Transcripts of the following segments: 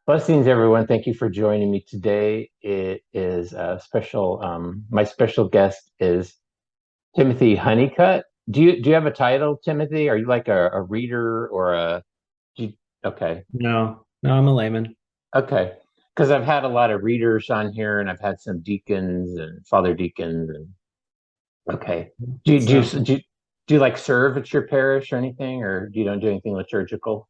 Blessings, everyone. Thank you for joining me today. It is a special. My special guest is Timothy Honeycutt. Do you have a title, Timothy? Are you like a reader or a? Do you, okay, No, I'm a layman. okay. Because I've had a lot of readers on here, and I've had some deacons and father deacons, and okay. Do you, do you, So, do you, do you like serve at your parish or anything, or you don't do anything liturgical?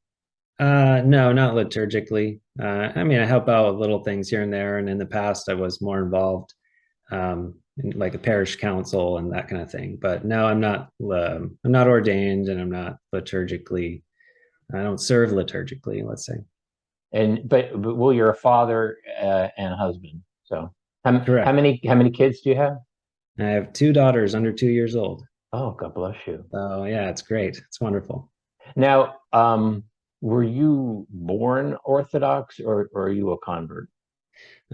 no, not liturgically. I mean, I help out with little things here and there, and in the past, I was more involved, in like a parish council and that kind of thing. But no, I'm not. I'm not ordained, and I'm not liturgically. I don't serve liturgically. Let's say. But well, you're a father and a husband. So Correct. how many kids do you have? I have two daughters under 2 years old. Oh, God bless you. So yeah, it's great. It's wonderful. Now, were you born Orthodox or are you a convert?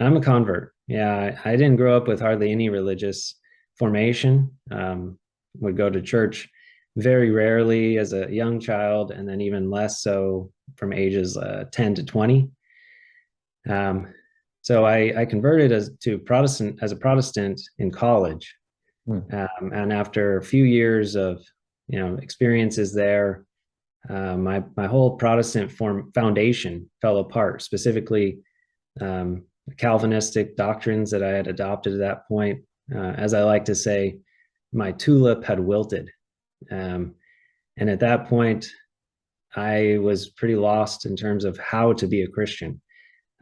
I'm a convert. Yeah, I didn't grow up with hardly any religious formation. Would go to church very rarely as a young child, and then even less so from ages 10 to 20. Um, so I converted as a Protestant in college, Hmm. and after a few years of experiences there, my whole Protestant foundation fell apart. Specifically, Calvinistic doctrines that I had adopted at that point. As I like to say, my tulip had wilted. Um, and at that point, I was pretty lost in terms of how to be a Christian.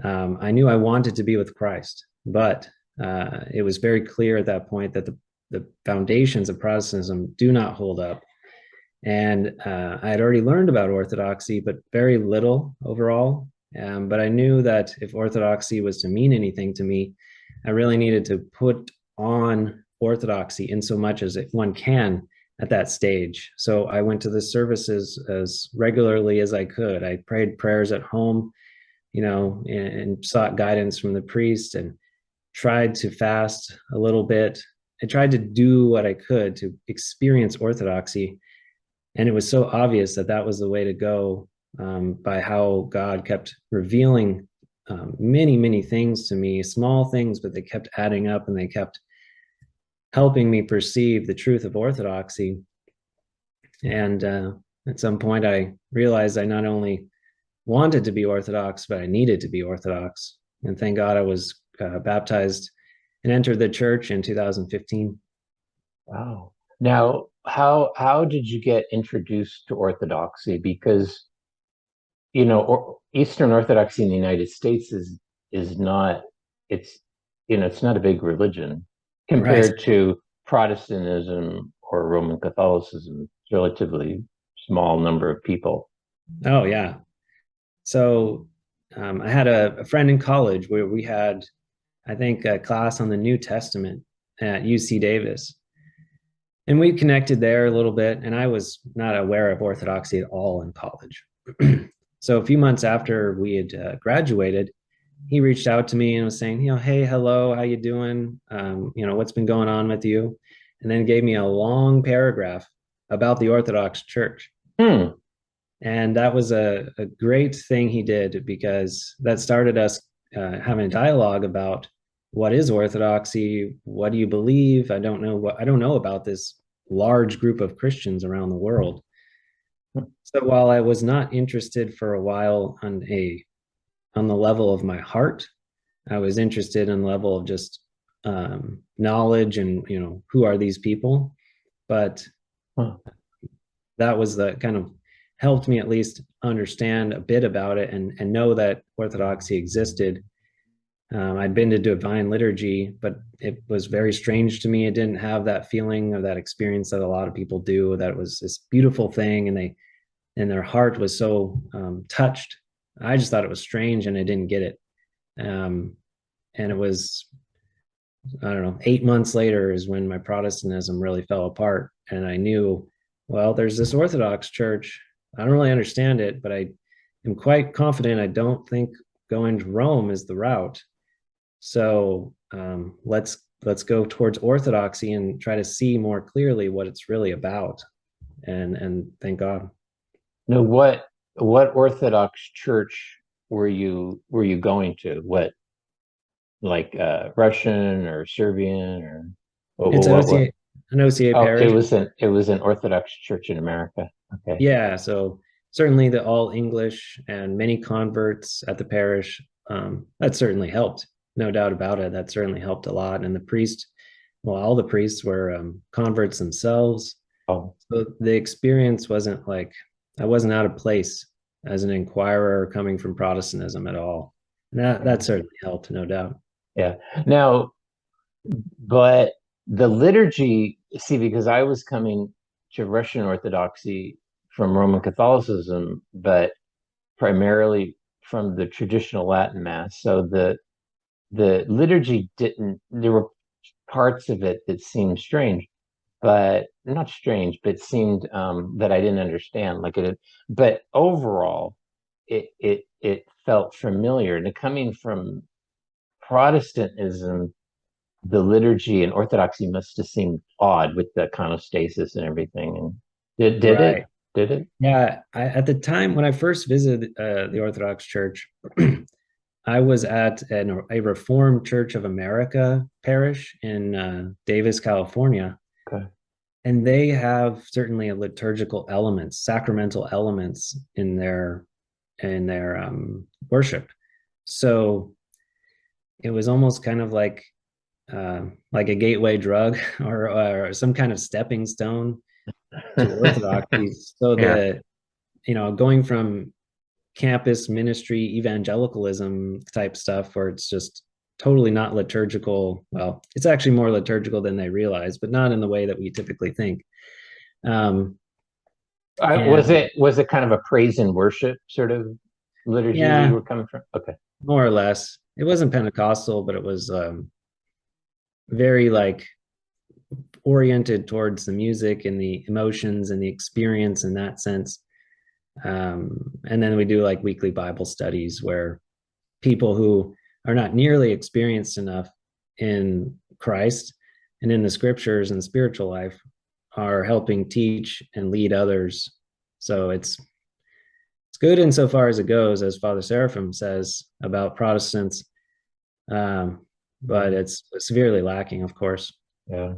I knew I wanted to be with Christ, but it was very clear at that point that the foundations of Protestantism do not hold up. And I had already learned about Orthodoxy, but very little overall. But I knew that if Orthodoxy was to mean anything to me, I really needed to put on Orthodoxy in so much as one can at that stage. So I went to the services as regularly as I could. I prayed prayers at home, and sought guidance from the priest and tried to fast a little bit. I tried to do what I could to experience Orthodoxy, and it was so obvious that that was the way to go, by how God kept revealing many, many things to me, small things, but they kept adding up and they kept helping me perceive the truth of Orthodoxy. And at some point, I realized I not only wanted to be Orthodox, but I needed to be Orthodox. And thank God I was baptized and entered the church in 2015. Wow. Now, how did you get introduced to Orthodoxy? Because Eastern Orthodoxy in the United States is not it's it's not a big religion Right. compared to Protestantism or Roman Catholicism. It's relatively small number of people. Oh, yeah. So I had a friend in college where we had, I think, a class on the New Testament at UC Davis. And we connected there a little bit. And I was not aware of Orthodoxy at all in college. So a few months after we had graduated, he reached out to me and was saying, hey, hello, how you doing? What's been going on with you? And then gave me a long paragraph about the Orthodox Church. Hmm. And that was a great thing he did, because that started us having a dialogue about what is Orthodoxy, what do you believe? I don't know about this large group of Christians around the world. So while I was not interested for a while on the level of my heart, I was interested in the level of just knowledge and who are these people. But Huh. that was the kind of helped me at least understand a bit about it, and know that Orthodoxy existed. I'd been to divine liturgy, but it was very strange to me. It didn't have that feeling of that experience that a lot of people do, that it was this beautiful thing, and their heart was so touched. I just thought it was strange and I didn't get it. Um, and it was, I don't know, 8 months later is when my Protestantism really fell apart. And I knew, well, there's this Orthodox church. I don't really understand it, but I am quite confident I don't think going to Rome is the route. So let's go towards Orthodoxy and try to see more clearly what it's really about. And thank God. Now, what Orthodox church? were you going to? What, like Russian or Serbian or It's what? an OCA Oh, parish. it was an Orthodox church in America. Okay. Yeah, so certainly the all English and many converts at the parish, that certainly helped, no doubt about it. That certainly helped a lot. And the priest, well, all the priests were converts themselves. Oh, So the experience wasn't like I wasn't out of place as an inquirer coming from Protestantism at all. And that certainly helped, no doubt. yeah. Now, but the liturgy, see, because I was coming to Russian Orthodoxy from Roman Catholicism, but primarily from the traditional Latin Mass. So the liturgy didn't, there were parts of it that seemed strange, but not strange, but seemed that I didn't understand. Like it, but overall, it felt familiar. And coming from Protestantism, the liturgy and Orthodoxy must have seemed odd with the iconostasis and everything. And did it? Right. Did it? Yeah. At the time when I first visited the Orthodox Church, I was at a Reformed Church of America parish in Davis, California, Okay. and they have certainly a liturgical elements, sacramental elements in their worship. So it was almost kind of like a gateway drug or some kind of stepping stone to orthodoxy. So Yeah. going from campus ministry evangelicalism type stuff where it's just totally not liturgical. Well, it's actually more liturgical than they realize, but not in the way that we typically think. Um, Was and it kind of a praise and worship sort of liturgy that you yeah, were coming from? Okay. more or less. It wasn't Pentecostal, but it was very like oriented towards the music and the emotions and the experience in that sense. And then we do like weekly Bible studies where people who are not nearly experienced enough in Christ and in the scriptures and spiritual life are helping teach and lead others. So it's good insofar as it goes, as Father Seraphim says about Protestants, but it's severely lacking, of course. Yeah.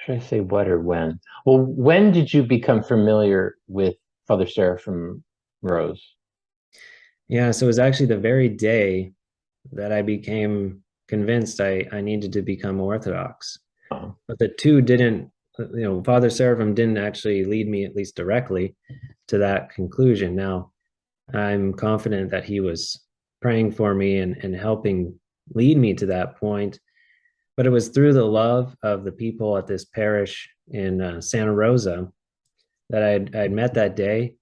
Should I say what or when? Well, when did you become familiar with Father Seraphim Rose? Yeah, so it was actually the very day that I became convinced I needed to become Orthodox. Oh, But the two didn't, Father Seraphim didn't actually lead me, at least directly, to that conclusion. Now, I'm confident that he was praying for me and helping lead me to that point. But it was through the love of the people at this parish in Santa Rosa that I'd met that day.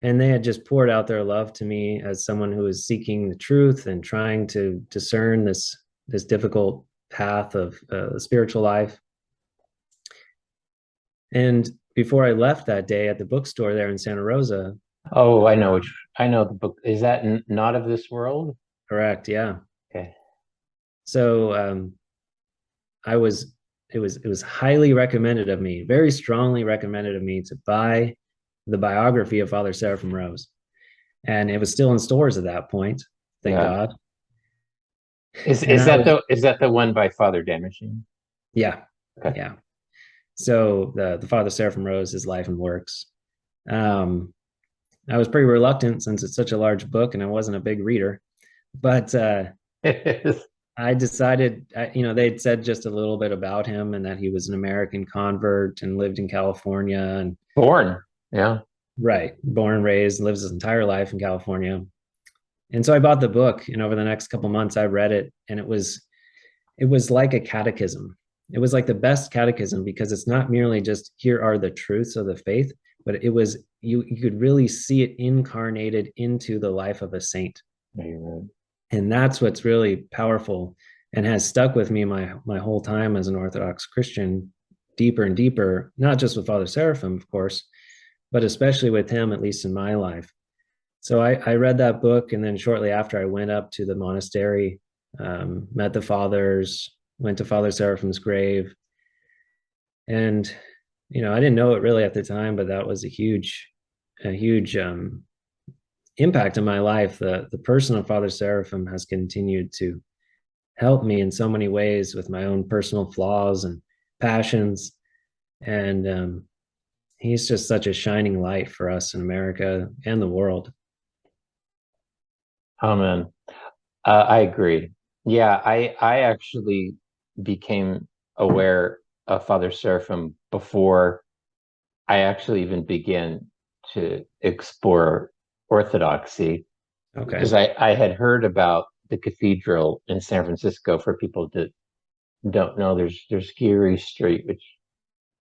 And they had just poured out their love to me as someone who was seeking the truth and trying to discern this difficult path of spiritual life. And before I left that day at the bookstore there in Santa Rosa, oh, I know the book. Is that Not of This World? correct, yeah. Okay. So I was it was highly recommended of me, very strongly recommended of me to buy the biography of Father Seraphim Rose. And it was still in stores at that point, thank Yeah. God. And Is that the one by Father Damashing? yeah, Okay. yeah. So the Father Seraphim Rose, his life and works. Um, I was pretty reluctant since it's such a large book and I wasn't a big reader, but I decided, they'd said just a little bit about him and that he was an American convert and lived in California and Born. Yeah. right, born and raised, lives his entire life in California. And so I bought the book, and over the next couple months, I read it, and it was like a catechism. It was like the best catechism because it's not merely just here are the truths of the faith, but it was you could really see it incarnated into the life of a saint. Amen. And that's what's really powerful and has stuck with me my whole time as an Orthodox Christian, deeper and deeper, not just with Father Seraphim, of course, but especially with him, at least in my life. So I read that book, and then shortly after, I went up to the monastery, met the fathers, went to Father Seraphim's grave, and I didn't know it really at the time, but that was a huge impact in my life. The person of Father Seraphim has continued to help me in so many ways with my own personal flaws and passions. And he's just such a shining light for us in America and the world. Amen. I agree. Yeah, I actually became aware of Father Seraphim before I actually even began to explore Orthodoxy, Okay. because I had heard about the cathedral in San Francisco. For people that don't know, there's Geary Street, which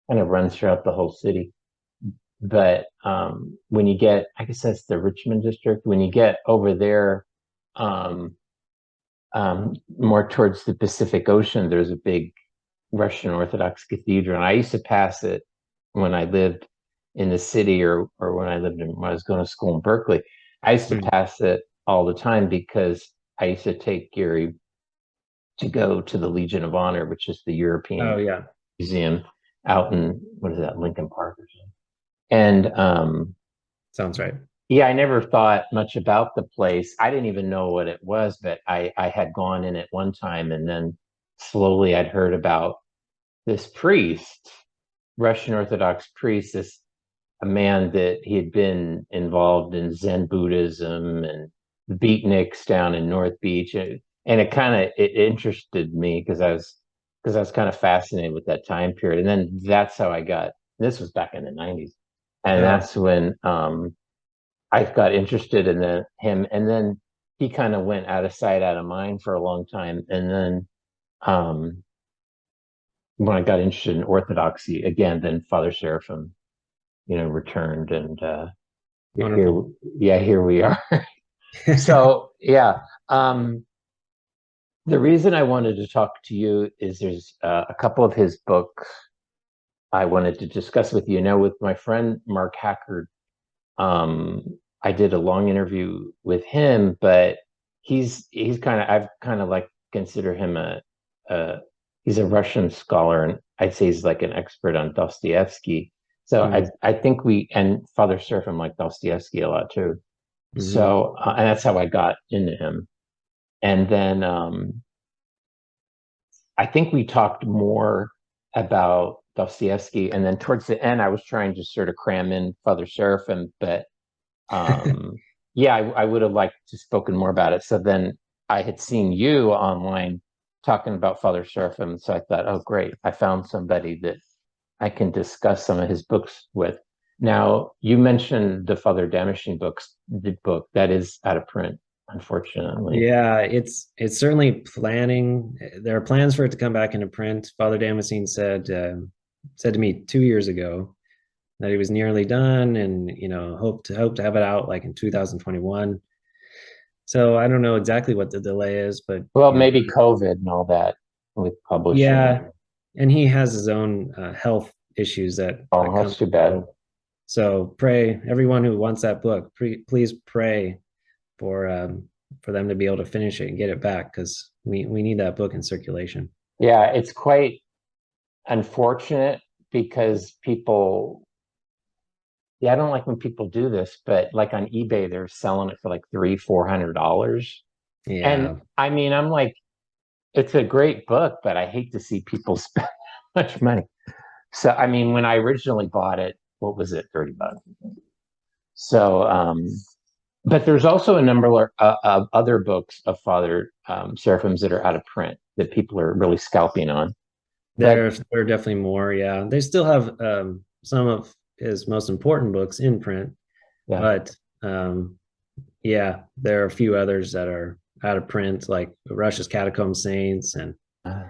kind of runs throughout the whole city. But when you get, I guess that's the Richmond district, when you get over there, um, more towards the Pacific Ocean, there's a big Russian Orthodox cathedral. And I used to pass it when I lived in the city, or when I was going to school in Berkeley. I used to Mm. pass it all the time because I used to take Gary to go to the Legion of Honor, which is the Oh European yeah. museum out in, what is that, Lincoln Park or something. And Sounds right. yeah, I never thought much about the place. I didn't even know what it was, but I had gone in at one time, and then slowly I'd heard about this priest, Russian Orthodox priest, this a man that he had been involved in Zen Buddhism and beatniks down in North Beach, and it kind of it interested me because I was kind of fascinated with that time period, and then that's how I got. This was back in the '90s, and Oh, that's when I got interested in him, and then he kind of went out of sight, out of mind for a long time, and then um, when I got interested in Orthodoxy again, then Father Seraphim, returned, and here, wonderful. yeah, here we are. So, yeah, the reason I wanted to talk to you is there's a couple of his books I wanted to discuss with you. Now, with my friend Mark Hackard, um, I did a long interview with him, but he's kind of I've kind of like consider him a he's a Russian scholar, and I'd say he's like an expert on Dostoevsky. So Mm, I think and Father Seraphim like Dostoevsky a lot too. mhm. So and that's how I got into him. And then I think we talked more about Dostoevsky, and then towards the end, I was trying to sort of cram in Father Seraphim, but yeah, I would have liked to spoken more about it. So then I had seen you online talking about Father Seraphim, so I thought, oh, great, I found somebody that I can discuss some of his books with. Now, you mentioned the Father Damascene the book that is out of print, unfortunately. Yeah, it's certainly planning. There are plans for it to come back into print. Father Damascene said to me 2 years ago that he was nearly done, and hope to have it out like in 2021. So I don't know exactly what the delay is, but Well, maybe COVID and all that with publishing. yeah, and he has his own health issues that Oh, come that's too and bad. go. So pray, everyone who wants that book, please pray for them to be able to finish it and get it back, because we need that book in circulation. Yeah, it's quite unfortunate because people, yeah, I don't like when people do this, but like on eBay, they're selling it for like $300-400. And Yeah, I mean, I'm like, it's a great book, but I hate to see people spend much money. So, I mean, when I originally bought it, what was it, $30? So, but there's also a number of other books of Father Seraphim's that are out of print that people are really scalping on. But there are definitely more. Yeah, they still have some of his most important books in print, yeah, but yeah, there are a few others that are out of print, like Russia's Catacomb Saints, and uh,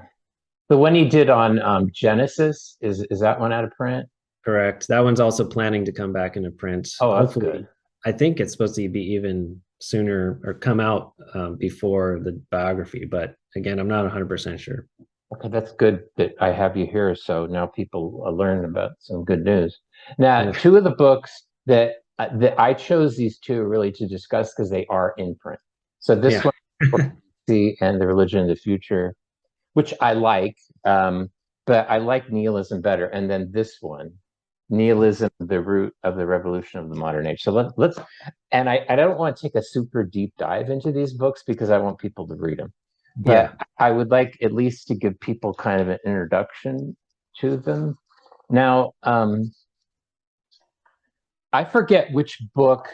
the one he did on Genesis is that one out of print? correct. That one's also planning to come back into print. Oh, that's good. Hopefully, I think it's supposed to be even sooner or come out before the biography, but again, I'm not 100% sure. Okay, that's good that I have you here. So now people learn about some good news. Now, Yeah. two of the books that I chose these two really to discuss because they are in print. So this Yeah. one, Orthodoxy and the Religion of the Future, which I like, but I like nihilism better. And then this one. Nihilism, the root of the revolution of the modern age. So let's, and I don't want to take a super deep dive into these books because I want people to read them. Yeah. But I would like at least to give people kind of an introduction to them. Now, I forget which book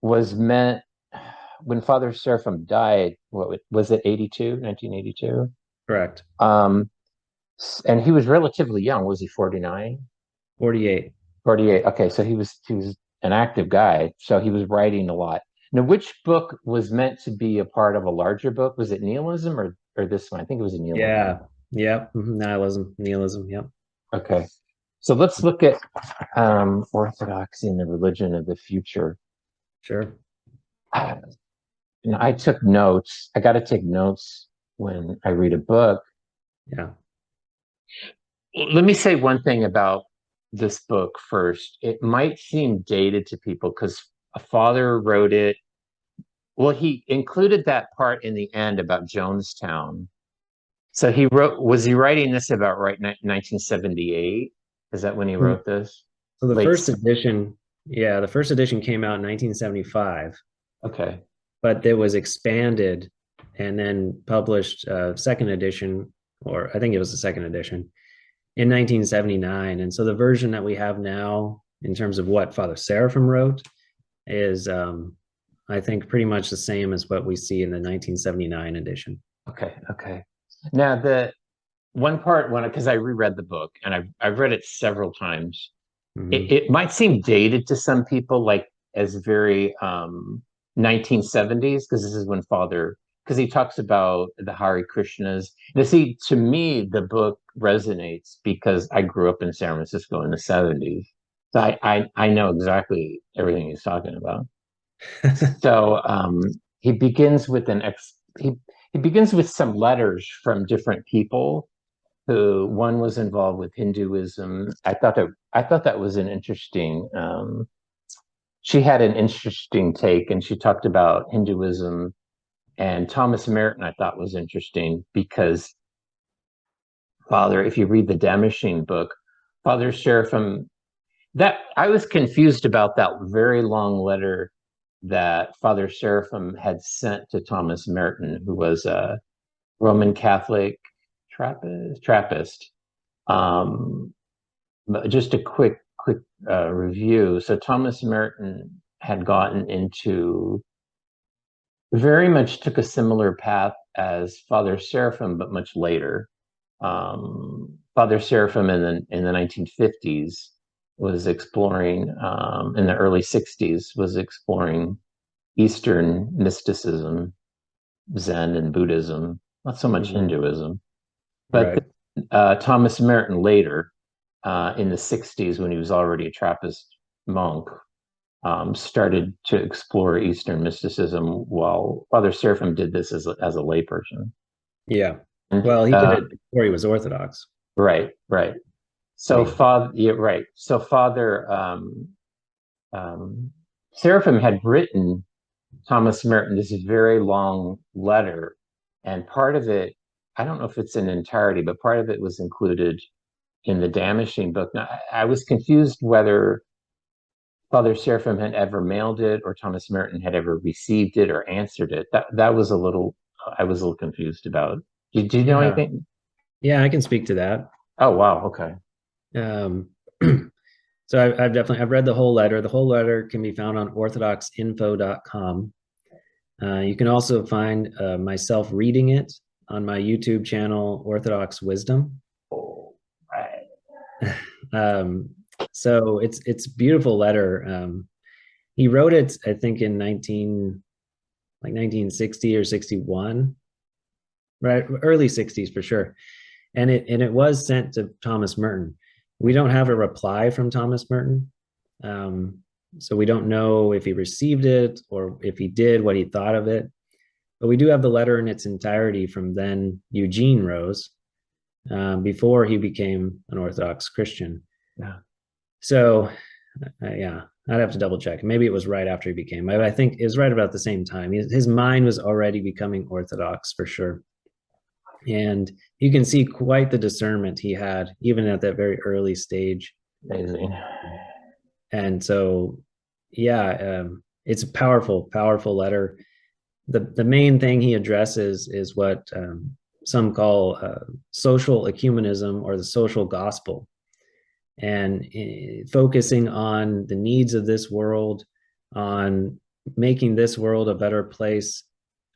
was meant when Father Seraphim died. What was it? 1982? Correct. And he was relatively young. Was he 49? 48. 48. Okay, so he was an active guy, so he was writing a lot. Now, which book was meant to be a part of a larger book? Was it nihilism or this one? I think it was a nihilism. Yeah. Yep. Nihilism. Yep. Okay. So let's look at Orthodoxy and the religion of the future. Sure. I took notes. I got to take notes when I read a book. Yeah. Let me say one thing about this book first. It might seem dated to people because a father wrote it. Well, he included that part in the end about Jonestown. So was he writing this about 1978? Is that when he wrote this? So the Late. first edition, the first edition came out in 1975. Okay. But it was expanded and then published second edition, or I think it was the second edition in 1979. And so the version that we have now in terms of what Father Seraphim wrote is, I think, pretty much the same as what we see in the 1979 edition. Okay. Now the one part, because I reread the book and I've read it several times. It might seem dated to some people, like as very 1970s, because this is when because he talks about the Hare Krishnas. Now, see, to me, the book resonates because I grew up in San Francisco in the 70s. So I know exactly everything he's talking about. So he begins with he begins with some letters from different people who one was involved with Hinduism. I thought that was an interesting. She had an interesting take, and she talked about Hinduism. And Thomas Merton, I thought was interesting because Father, if you read the Damascene book, Father Seraphim, that I was confused about that very long letter that Father Seraphim had sent to Thomas Merton, who was a Roman Catholic Trappist. Just a quick review. So Thomas Merton had gotten into very much took a similar path as Father Seraphim, but much later. Father Seraphim in the 1950s was exploring, in the early 60s, was exploring Eastern mysticism, Zen and Buddhism, not so much Hinduism. But Thomas Merton later, in the 60s, when he was already a Trappist monk, started to explore Eastern mysticism, while Father Seraphim did this as a layperson. Yeah. Well, he did it before he was Orthodox. Right. So Father Seraphim had written Thomas Merton this very long letter, and part of it, I don't know if it's in entirety, but part of it was included in the Damascene book. Now, I was confused whether Father Seraphim had ever mailed it or Thomas Merton had ever received it or answered it. That was I was a little confused about. Did you know anything? Yeah, I can speak to that. Oh, wow. Okay. So I've read the whole letter. The whole letter can be found on orthodoxinfo.com. You can also find myself reading it on my YouTube channel, Orthodox Wisdom. Oh, right. So it's a beautiful letter. He wrote it, I think, in 1960 or 61, right? Early 60s for sure. And it was sent to Thomas Merton. We don't have a reply from Thomas Merton. So we don't know if he received it or if he did, what he thought of it. But we do have the letter in its entirety from then Eugene Rose, before he became an Orthodox Christian. Yeah. So, I'd have to double check. Maybe it was right after he became, but I think it was right about the same time. His mind was already becoming Orthodox for sure. And you can see quite the discernment he had, even at that very early stage. Amazing. And so, yeah, it's a powerful letter. The main thing he addresses is what some call social ecumenism or the social gospel, and focusing on the needs of this world, on making this world a better place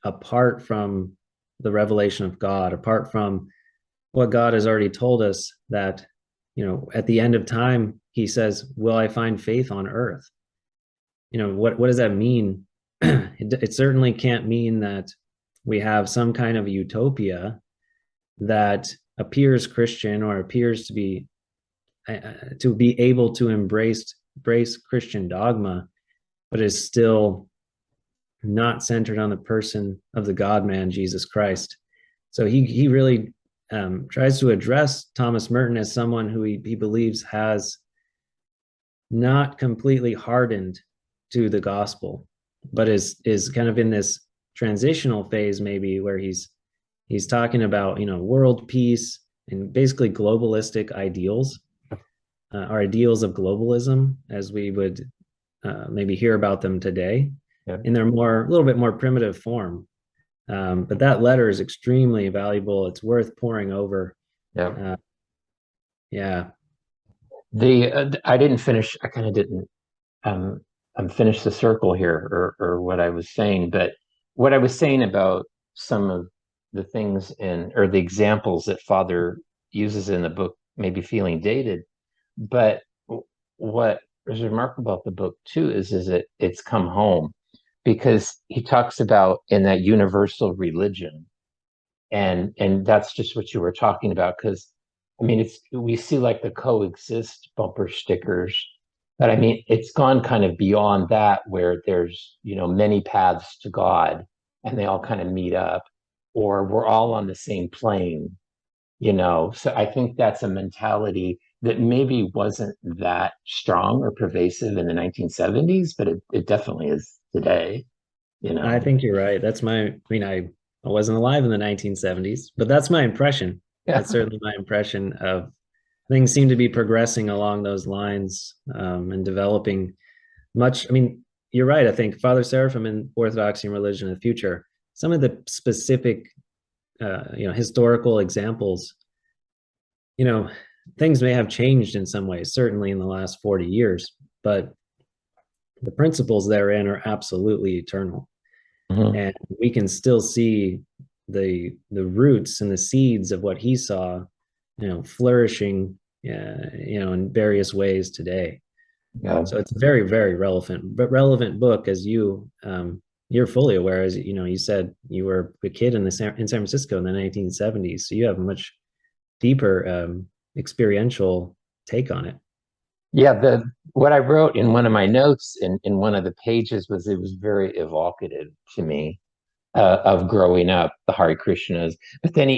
apart from the revelation of God, apart from what God has already told us, that, at the end of time, he says, will I find faith on earth? What does that mean? It certainly can't mean that we have some kind of utopia that appears Christian or appears to be able to embrace Christian dogma, but is still not centered on the person of the God man, Jesus Christ. So he really tries to address Thomas Merton as someone who he believes has not completely hardened to the gospel, but is kind of in this transitional phase, maybe, where he's talking about world peace and basically globalistic ideals, or ideals of globalism, as we would maybe hear about them today, Yeah. in their a little bit more primitive form. But that letter is extremely valuable. It's worth poring over. Yeah. Yeah. I didn't finish. I kind of didn't finish the circle here, or what I was saying. But what I was saying about some of the things or the examples that Father uses in the book, maybe feeling dated. But what is remarkable about the book too is that it's come home, because he talks about in that universal religion, and that's just what you were talking about. Because I mean, we see like the coexist bumper stickers, but I mean, it's gone kind of beyond that, where there's many paths to God, and they all kind of meet up, or we're all on the same plane. So I think that's a mentality that maybe wasn't that strong or pervasive in the 1970s, but it definitely is today. I think you're right. I wasn't alive in the 1970s, but that's my impression. Yeah. That's certainly my impression of things seem to be progressing along those lines, and developing much. I mean, you're right. I think Father Seraphim in Orthodoxy and Religion of the Future, some of the specific, historical examples, things may have changed in some ways, certainly in the last 40 years, but the principles therein are absolutely eternal. Mhm. And we can still see the roots and the seeds of what he saw, flourishing, in various ways today. Yeah. So it's a very, very relevant book, as you're fully aware. As you said, you were a kid in San Francisco in the 1970s, so you have a much deeper experiential take on it. Yeah, what I wrote in one of my notes in one of the pages was it was very evocative to me, of growing up, the Hare Krishnas. But then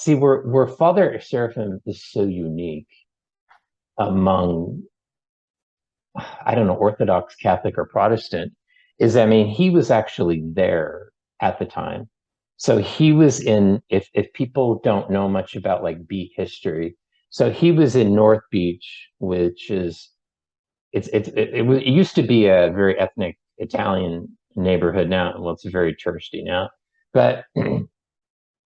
where Father Seraphim is so unique among, I don't know, Orthodox, Catholic, or Protestant, is, I mean, he was actually there at the time. So he was if people don't know much about like beat history, so he was in North Beach, which is, it used to be a very ethnic Italian neighborhood. Now, well, it's very touristy now. But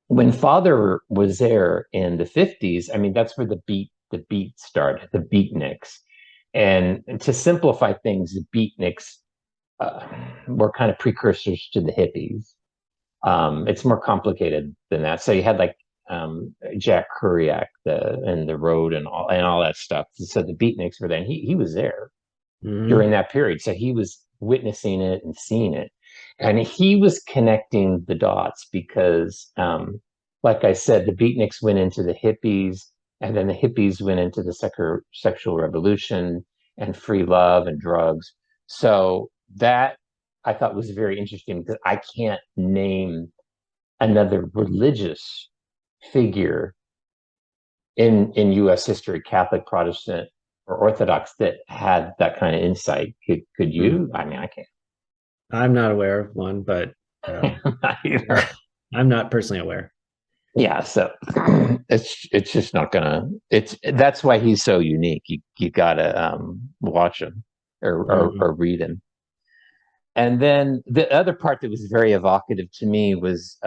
when Father was there in the 50s, I mean, that's where the beat started, the beatniks. And to simplify things, the beatniks uh, were kind of precursors to the hippies. It's more complicated than that. So you had like Jack Kerouac, and the road, and all that stuff. So the beatniks were there, and he was there during Mm-hmm. that period. So he was witnessing it and seeing it. And he was connecting the dots because, like I said, the beatniks went into the hippies, and then the hippies went into the sexual revolution and free love and drugs. So that I thought was very interesting, because I can't name another religious figure in U.S. history, Catholic, Protestant, or Orthodox, that had that kind of insight. Could you? I mean, I can't. I'm not aware of one, but Not either. I'm not personally aware. Yeah, so it's just not gonna. It's that's why he's so unique. You gotta watch him or Mhm. read him. And then the other part that was very evocative to me was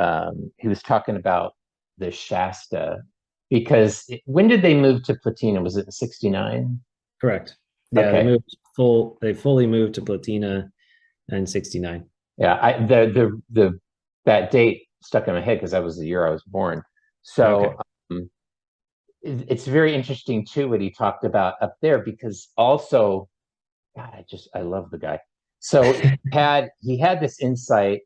he was talking about the Shasta because when did they move to Platina? Was it in '69? Correct. Yeah, they Okay, moved full. They fully moved to Platina in '69. yeah, the that date stuck in my head because that was the year I was born. So Okay. um, it's very interesting too what he talked about up there because also God, I love the guy. So he had this insight,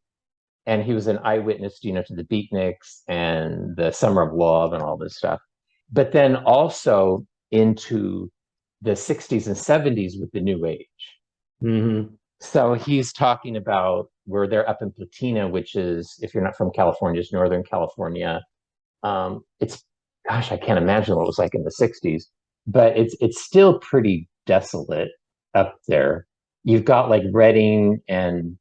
and he was an eyewitness, to the beatniks and the Summer of Love and all this stuff. But then also into the '60s and '70s with the New Age. Hmm. So he's talking about where they're up in Platina, which is, if you're not from California, it's Northern California. It's, gosh, I can't imagine what it was like in the '60s, but it's still pretty desolate up there. You've got like Redding and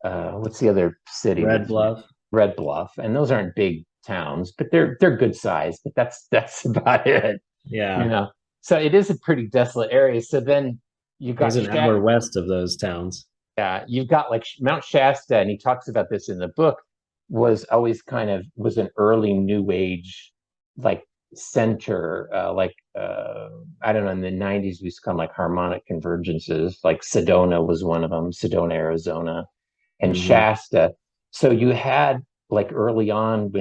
what's the other city Red that's Bluff. Red Bluff, and those aren't big towns, but they're good size. But that's about it, you Yeah, know. So it is a pretty desolate area. So then you he's got an hour west of those towns. you've got like Mount Shasta, and he talks about this in the book. Was always kind of was an early New Age like center, I don't know. In the '90s, we used to call them like harmonic convergences. Like Sedona was one of them, Sedona, Arizona, and Hmm. Shasta. So you had like early on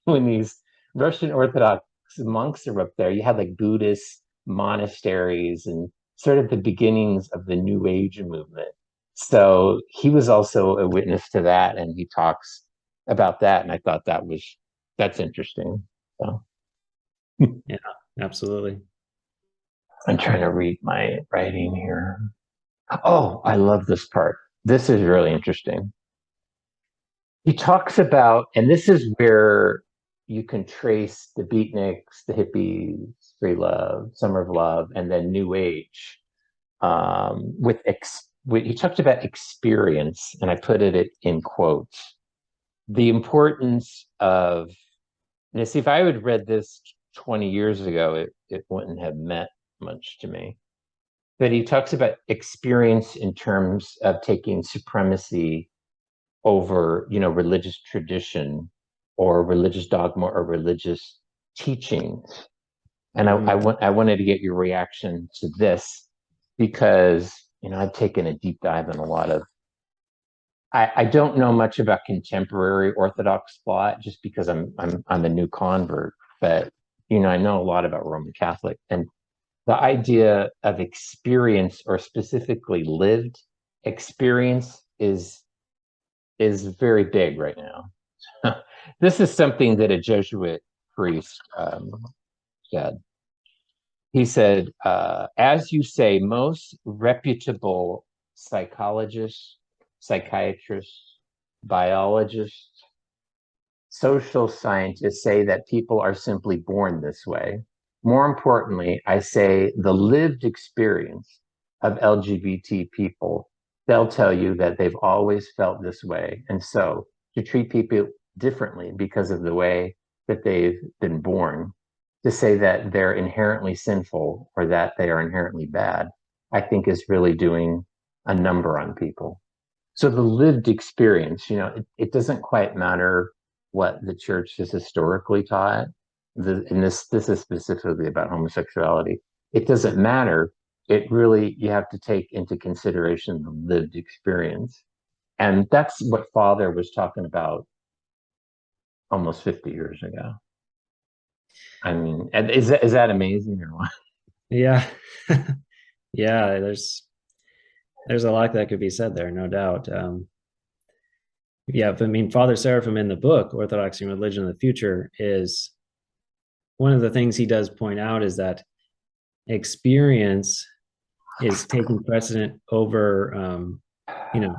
when these Russian Orthodox monks are up there, you had like Buddhist monasteries and sort of the beginnings of the New Age movement. So he was also a witness to that, and he talks about that, and I thought that's interesting. So Yeah, absolutely. I'm trying to read my writing here. Oh, I love this part. This is really interesting. He talks about, and this is where you can trace the beatniks, the hippies, free love, summer of love, and then new age. He talked about experience, and I put it in quotes. The importance of, now see, if I had read this 20 years ago, it wouldn't have meant much to me. But he talks about experience in terms of taking supremacy over, religious tradition or religious dogma or religious teachings. And Hmm. I wanted to get your reaction to this because, I've taken a deep dive in a lot of, I don't know much about contemporary Orthodox thought just because I'm a new convert, but, I know a lot about Roman Catholic, and the idea of experience, or specifically lived experience, is very big right now. This is something that a Jesuit priest said. He said, as you say, most reputable psychologists, psychiatrists, biologists, social scientists say that people are simply born this way. More importantly, I say the lived experience of LGBT people, they'll tell you that they've always felt this way. And so to treat people differently because of the way that they've been born, to say that they're inherently sinful or that they are inherently bad, I think is really doing a number on people. So the lived experience, it doesn't quite matter what the church has historically taught. And this is specifically about homosexuality. It doesn't matter. It really, you have to take into consideration the lived experience. And that's what Father was talking about almost 50 years ago. I mean, and is that amazing or what? Yeah, yeah. There's a lot that could be said there, no doubt. Yeah, but I mean, Father Seraphim in the book Orthodoxy and Religion of the Future is one of the things he does point out is that experience is taking precedent over,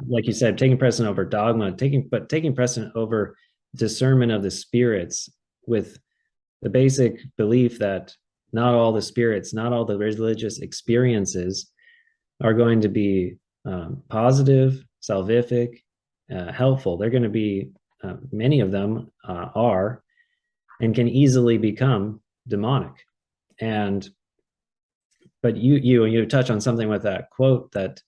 like you said, taking precedent over dogma, taking precedent over discernment of the spirits, with the basic belief that not all the spirits, not all the religious experiences are going to be positive, salvific, helpful. They're going to be, many of them are, and can easily become demonic. And but you touch on something with that quote that,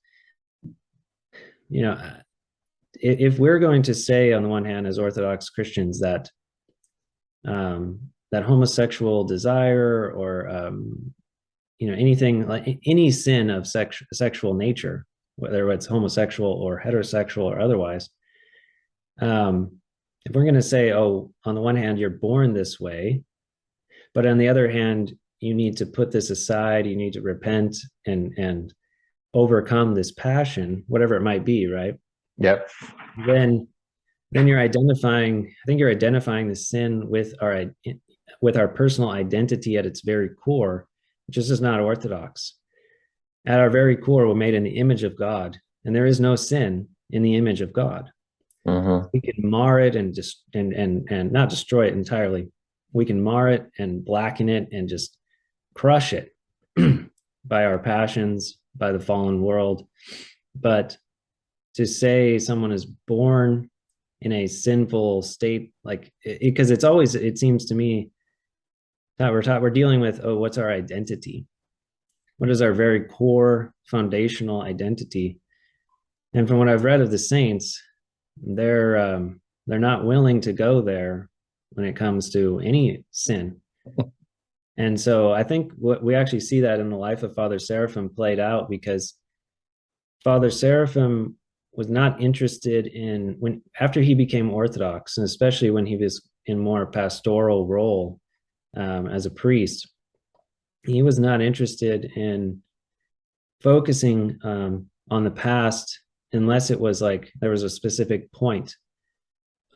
if we're going to say on the one hand as Orthodox Christians that that homosexual desire or anything like any sin of sexual nature, whether it's homosexual or heterosexual or otherwise, if we're going to say, oh, on the one hand you're born this way, but on the other hand you need to put this aside, you need to repent and overcome this passion, whatever it might be, right? Yep. Then you're identifying, I think you're identifying the sin with our personal identity at its very core, which is just not Orthodox. At our very core, we're made in the image of God, and there is no sin in the image of God. Mm-hmm. We can mar it and just and not destroy it entirely. We can mar it and blacken it and just crush it by our passions, by the fallen world. But to say someone is born in a sinful state, like, because it's always, it seems to me that we're dealing with, oh, what's our identity? What is our very core foundational identity? And from what I've read of the saints, they're not willing to go there when it comes to any sin. And so I think what we actually see that in the life of Father Seraphim played out, because Father Seraphim was not interested in, when after he became Orthodox, and especially when he was in more pastoral role as a priest, he was not interested in focusing on the past unless it was like there was a specific point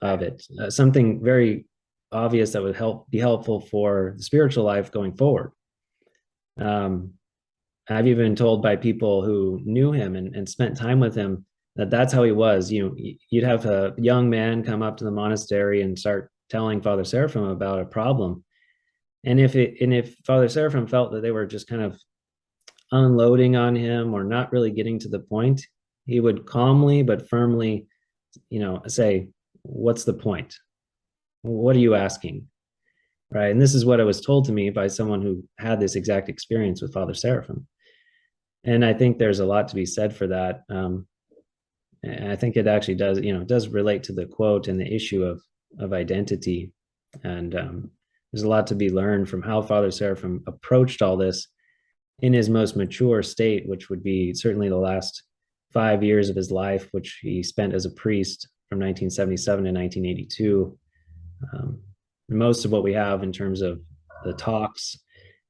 of it, something very obvious that would be helpful for the spiritual life going forward. I've even been told by people who knew him and spent time with him that that's how he was. You'd have a young man come up to the monastery and start telling Father Seraphim about a problem, and if Father Seraphim felt that they were just kind of unloading on him or not really getting to the point, he would calmly but firmly, say, "What's the point? What are you asking?" Right? And this is what I was told to me by someone who had this exact experience with Father Seraphim. And I think there's a lot to be said for that. And I think it actually does relate to the quote and the issue of identity. And there's a lot to be learned from how Father Seraphim approached all this in his most mature state, which would be certainly the last 5 years of his life, which he spent as a priest from 1977 to 1982. Most of what we have in terms of the talks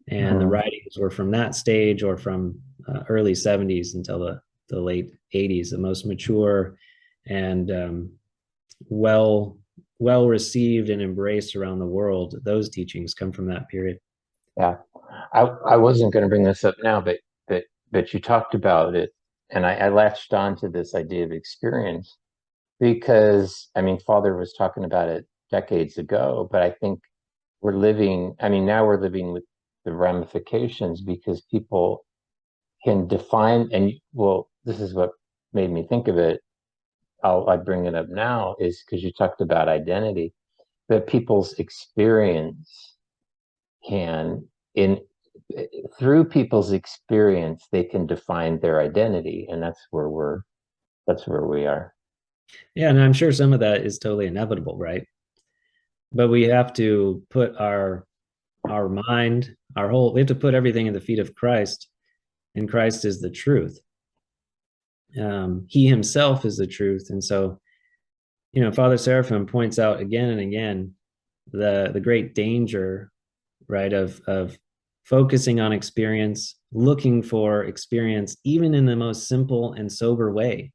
and the writings were from that stage or from early 70s until the late 80s. The most mature and well received and embraced around the world, those teachings come from that period. Yeah, I wasn't going to bring this up now, but you talked about it, and I latched on to this idea of experience, because Father was talking about it decades ago, but I think now we're living with the ramifications, because people can define, and well, this is what made me think of it. I bring it up now is because you talked about identity, that people's experience through people's experience, they can define their identity, and that's where we are. Yeah, and I'm sure some of that is totally inevitable, right? But we have to put our mind, we have to put everything in the feet of Christ, and Christ is the truth. He himself is the truth. And so, Father Seraphim points out again and again the great danger, right, of focusing on experience, looking for experience, even in the most simple and sober way.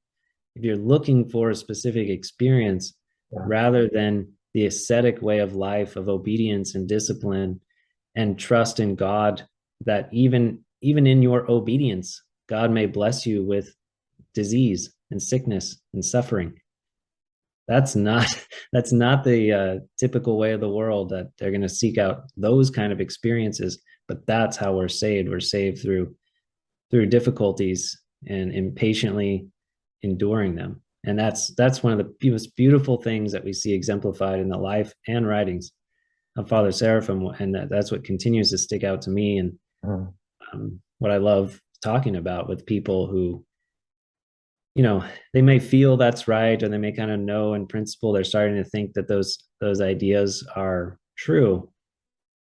If you're looking for a specific experience, rather than the ascetic way of life of obedience and discipline and trust in God, that even in your obedience, God may bless you with disease and sickness and suffering. That's not the typical way of the world, that they're going to seek out those kind of experiences. But that's how we're saved. We're saved through difficulties and impatiently enduring them. And that's one of the most beautiful things that we see exemplified in the life and writings of Father Seraphim, and that's what continues to stick out to me, and Mm. what I love talking about with people who, you know, they may feel that's right, or they may kind of know in principle they're starting to think that those ideas are true.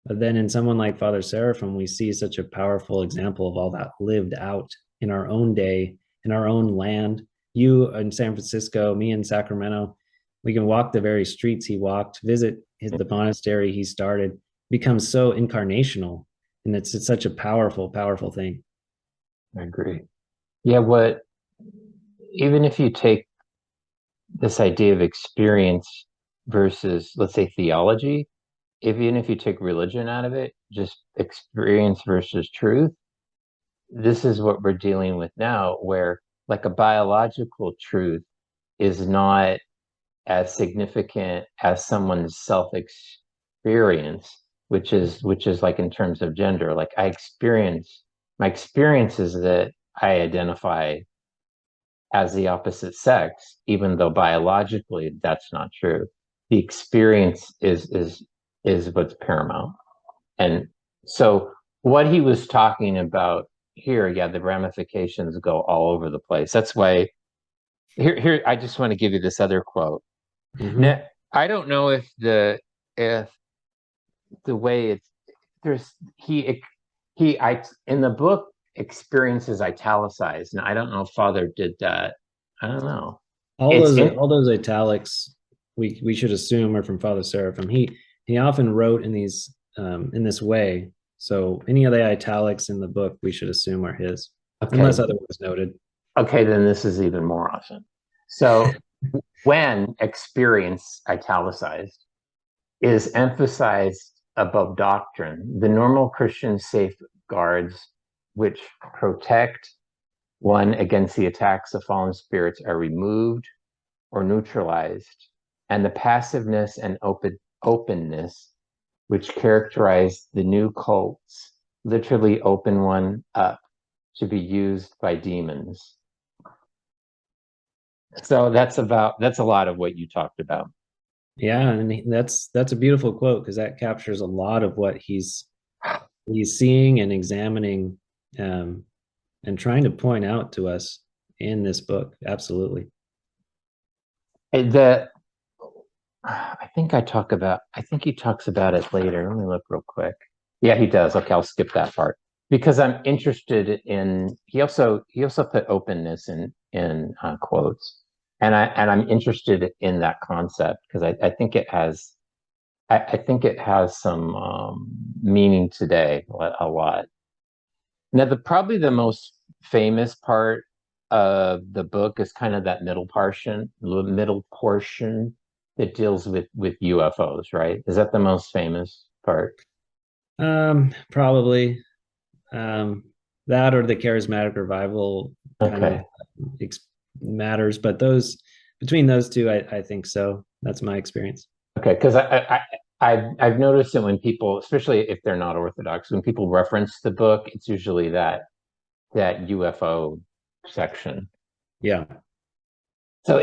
But then in someone like Father Seraphim, we see such a powerful example of all that lived out in our own day, in our own land. You in San Francisco, me in Sacramento, we can walk the very streets he walked, visit the monastery he started, becomes so incarnational. And it's such a powerful, powerful thing. I agree. Yeah, even if you take this idea of experience versus, let's say, theology, even if you take religion out of it, just experience versus truth, this is what we're dealing with now, where like a biological truth is not as significant as someone's self-experience, which is like in terms of gender. Like my experience is that I identify as the opposite sex, even though biologically that's not true. The experience is what's paramount. And so what he was talking about here, yeah, the ramifications go all over the place. That's why here I just want to give you this other quote. Mm-hmm. Now, I don't know if the way it's there's he I in the book experience is italicized. And I don't know if Father did that. I don't know. It's in All those italics we should assume are from Father Seraphim. He often wrote in this way. So any of the italics in the book we should assume are his, okay. unless otherwise noted. Okay, then this is even more awesome. So when experience italicized is emphasized above doctrine, the normal Christian safeguards which protect one against the attacks of fallen spirits are removed or neutralized, and the passiveness and openness which characterize the new cults literally open one up to be used by demons. So that's a lot of what you talked about. Yeah, and that's a beautiful quote because that captures a lot of what he's seeing and examining, and trying to point out to us in this book. Absolutely. The I think he talks about it later. Let me look real quick. Yeah, he does. Okay, I'll skip that part because I'm interested in he also put openness in quotes. And I'm interested in that concept because I think it has I think it has some meaning today a lot. Now, probably the most famous part of the book is kind of that middle portion that deals with UFOs, right? Is that the most famous part? Probably, that or the charismatic revival kind of Okay, matters, but those between those two, I think so. That's my experience. okay, because I've noticed that when people, especially if they're not Orthodox, when people reference the book, it's usually that UFO section. Yeah. So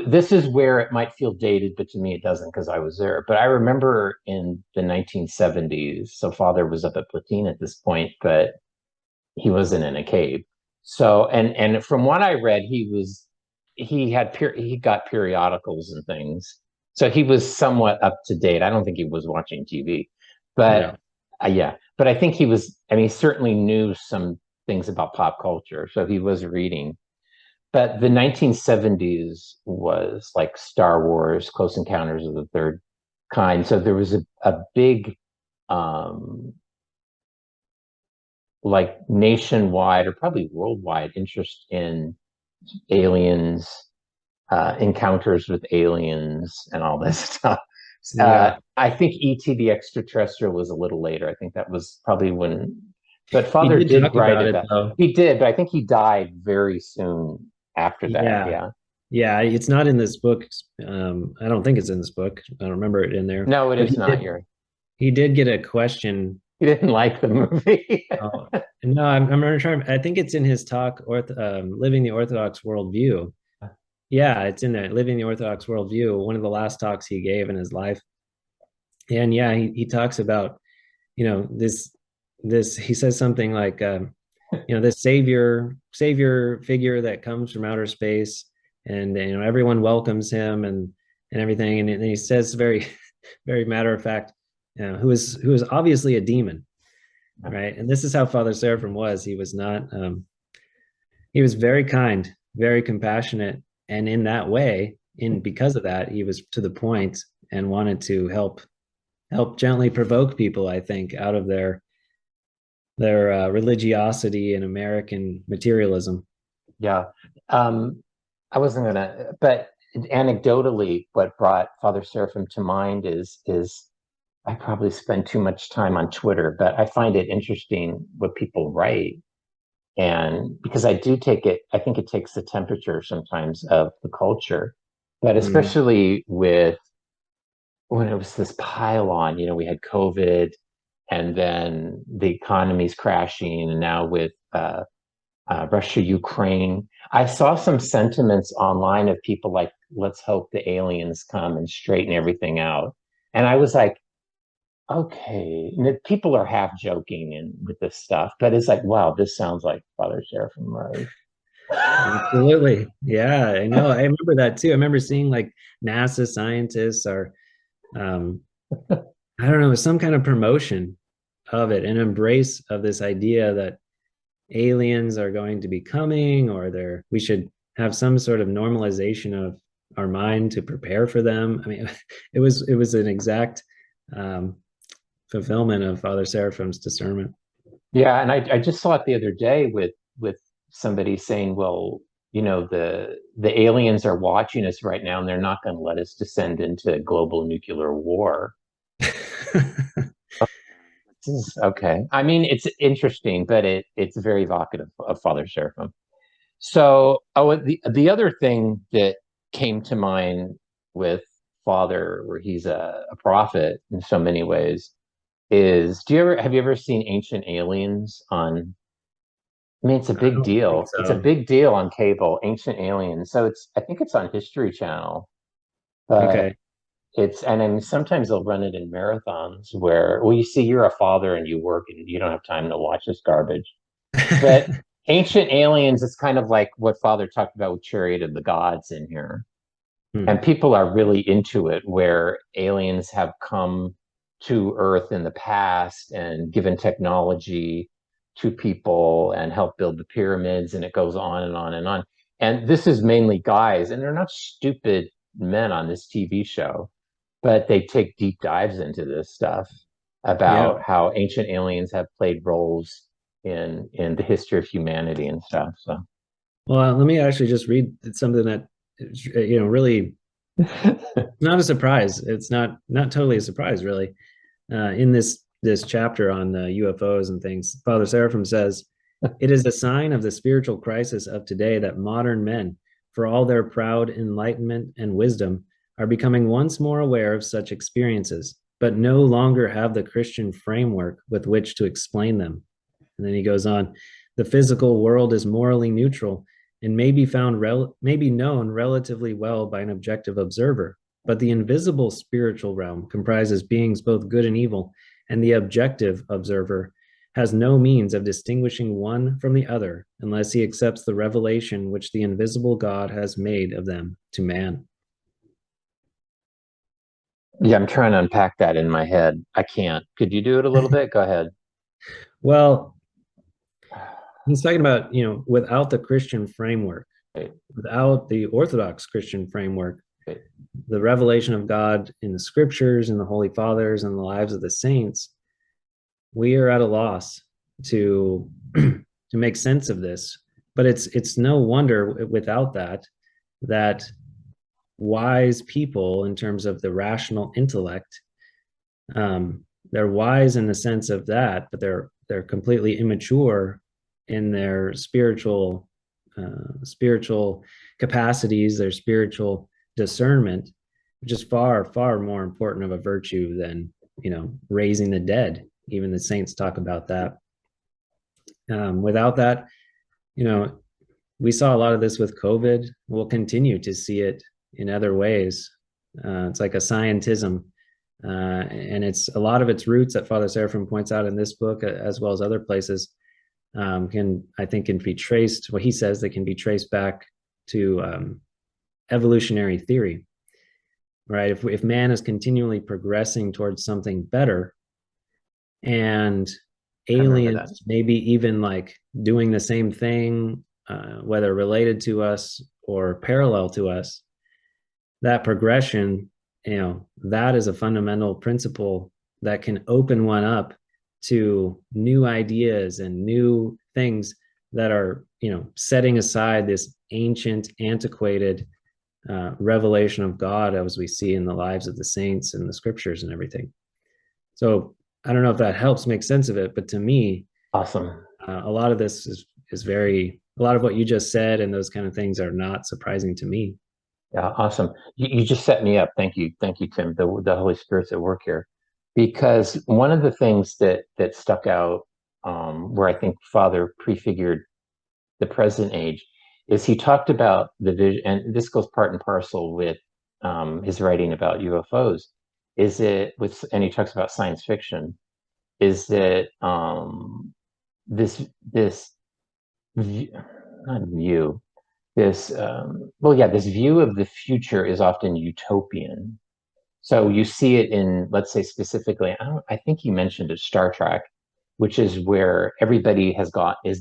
this is where it might feel dated, but to me it doesn't because I was there. But I remember in the 1970s, so Father was up at Platine at this point, but he wasn't in a cave. So, and from what I read, he got periodicals and things. So he was somewhat up to date. I don't think he was watching TV, Yeah. but yeah, but I think I mean, he certainly knew some things about pop culture. So he was reading. But the 1970s was like Star Wars, Close Encounters of the Third Kind. So there was a big, um, like nationwide or probably worldwide interest in aliens, encounters with aliens, and all this stuff. Yeah. I think E.T. the Extraterrestrial was a little later. I think that was probably when, but He Father did did talk write about it about. though. He did, but I think he died very soon after that. Yeah. Yeah. Yeah, it's not in this book. I don't think it's in this book. I don't remember it in there. No, it But is not. Your he did get a question. He didn't like the movie. Oh, no, I'm not sure. I think it's in his talk, Living the Orthodox Worldview. Yeah, it's in there, Living the Orthodox Worldview, one of the last talks he gave in his life. And yeah, he talks about, this he says something like, this savior figure that comes from outer space, and everyone welcomes him, and everything. And he says very very matter of fact, who is obviously a demon, right? And this is how Father Seraphim was. He was not he was very kind, very compassionate, and in that way, because of that, he was to the point and wanted to help gently provoke people, I think, out of their religiosity and American materialism. Yeah. I wasn't gonna, but anecdotally, what brought Father Seraphim to mind is I probably spend too much time on Twitter, but I find it interesting what people write. And because I do take it, I think it takes the temperature sometimes of the culture, but Mm. especially with when it was this pile on, we had COVID and then the economy's crashing, and now with Russia, Ukraine. I saw some sentiments online of people like, let's hope the aliens come and straighten everything out. And I was like, okay, people are half joking and with this stuff, but it's like, wow, this sounds like Father Seraphim Rose. Absolutely. Yeah, I know. I remember that too. I remember seeing like NASA scientists or um, I don't know, it was some kind of promotion of it, an embrace of this idea that aliens are going to be coming, or we should have some sort of normalization of our mind to prepare for them. I mean, it was an exact um, fulfillment of Father Seraphim's discernment. Yeah, and I just saw it the other day with somebody saying, well, the aliens are watching us right now, and they're not going to let us descend into global nuclear war. This is okay. I mean, it's interesting, but it's very evocative of Father Seraphim. So, the other thing that came to mind with Father, where he's a prophet in so many ways, is have you ever seen Ancient Aliens on? I mean, it's a I big don't think deal. It's a so. big deal on cable, Ancient Aliens. So I think it's on History Channel, but Okay. and I mean, sometimes they'll run it in marathons where, well, you see, you're a father and you work and you don't have time to watch this garbage. But Ancient Aliens is kind of like what Father talked about with Chariot of the Gods in here. And Hmm. people are really into it, where aliens have come to Earth in the past and given technology to people and helped build the pyramids, and it goes on and on and on. And this is mainly guys, and they're not stupid men on this TV show, but they take deep dives into this stuff Yeah. about how ancient aliens have played roles in the history of humanity and stuff. So Well, let me actually just read something that really not a surprise. It's not totally a surprise, really. In this chapter on the UFOs and things, Father Seraphim says, "It is a sign of the spiritual crisis of today that modern men, for all their proud enlightenment and wisdom, are becoming once more aware of such experiences, but no longer have the Christian framework with which to explain them." And then he goes on, "The physical world is morally neutral and may be known relatively well by an objective observer, but the invisible spiritual realm comprises beings both good and evil, and the objective observer has no means of distinguishing one from the other unless he accepts the revelation which the invisible God has made of them to man." yeah, I'm trying to unpack that in my head. I can't. Could you do it a little bit? Go ahead. Well, he's talking about, without the Christian framework, Right, without the Orthodox Christian framework, right. the revelation of God in the scriptures and the Holy Fathers and the lives of the saints, we are at a loss to to make sense of this. But it's no wonder without that wise people, in terms of the rational intellect, they're wise in the sense of that, but they're completely immature in their spiritual capacities, their spiritual discernment, which is far far more important of a virtue than raising the dead. Even the saints talk about that. Without that, you know, we saw a lot of this with COVID. We'll continue to see it in other ways. It's like a scientism And it's a lot of its roots that Father Seraphim points out in this book, as well as other places, can be traced. What he says, that can be traced back to evolutionary theory, right? If man is continually progressing towards something better, and I remember that. aliens maybe even like doing the same thing, whether related to us or parallel to us, that progression, that is a fundamental principle that can open one up to new ideas and new things that are, setting aside this ancient, antiquated revelation of God as we see in the lives of the saints and the scriptures and everything. So I don't know if that helps make sense of it, but to me, Awesome. a lot of this is a lot of what you just said and those kind of things are not surprising to me. Yeah, awesome. You just set me up. Thank you. Thank you, Tim. The Holy Spirit's at work here. Because one of the things that stuck out, where I think Father prefigured the present age, is he talked about the vision, and this goes part and parcel with his writing about UFOs. And he talks about science fiction. Is that this not view, this view of the future is often utopian. So you see it in, let's say specifically, I think you mentioned it, Star Trek, which is where everybody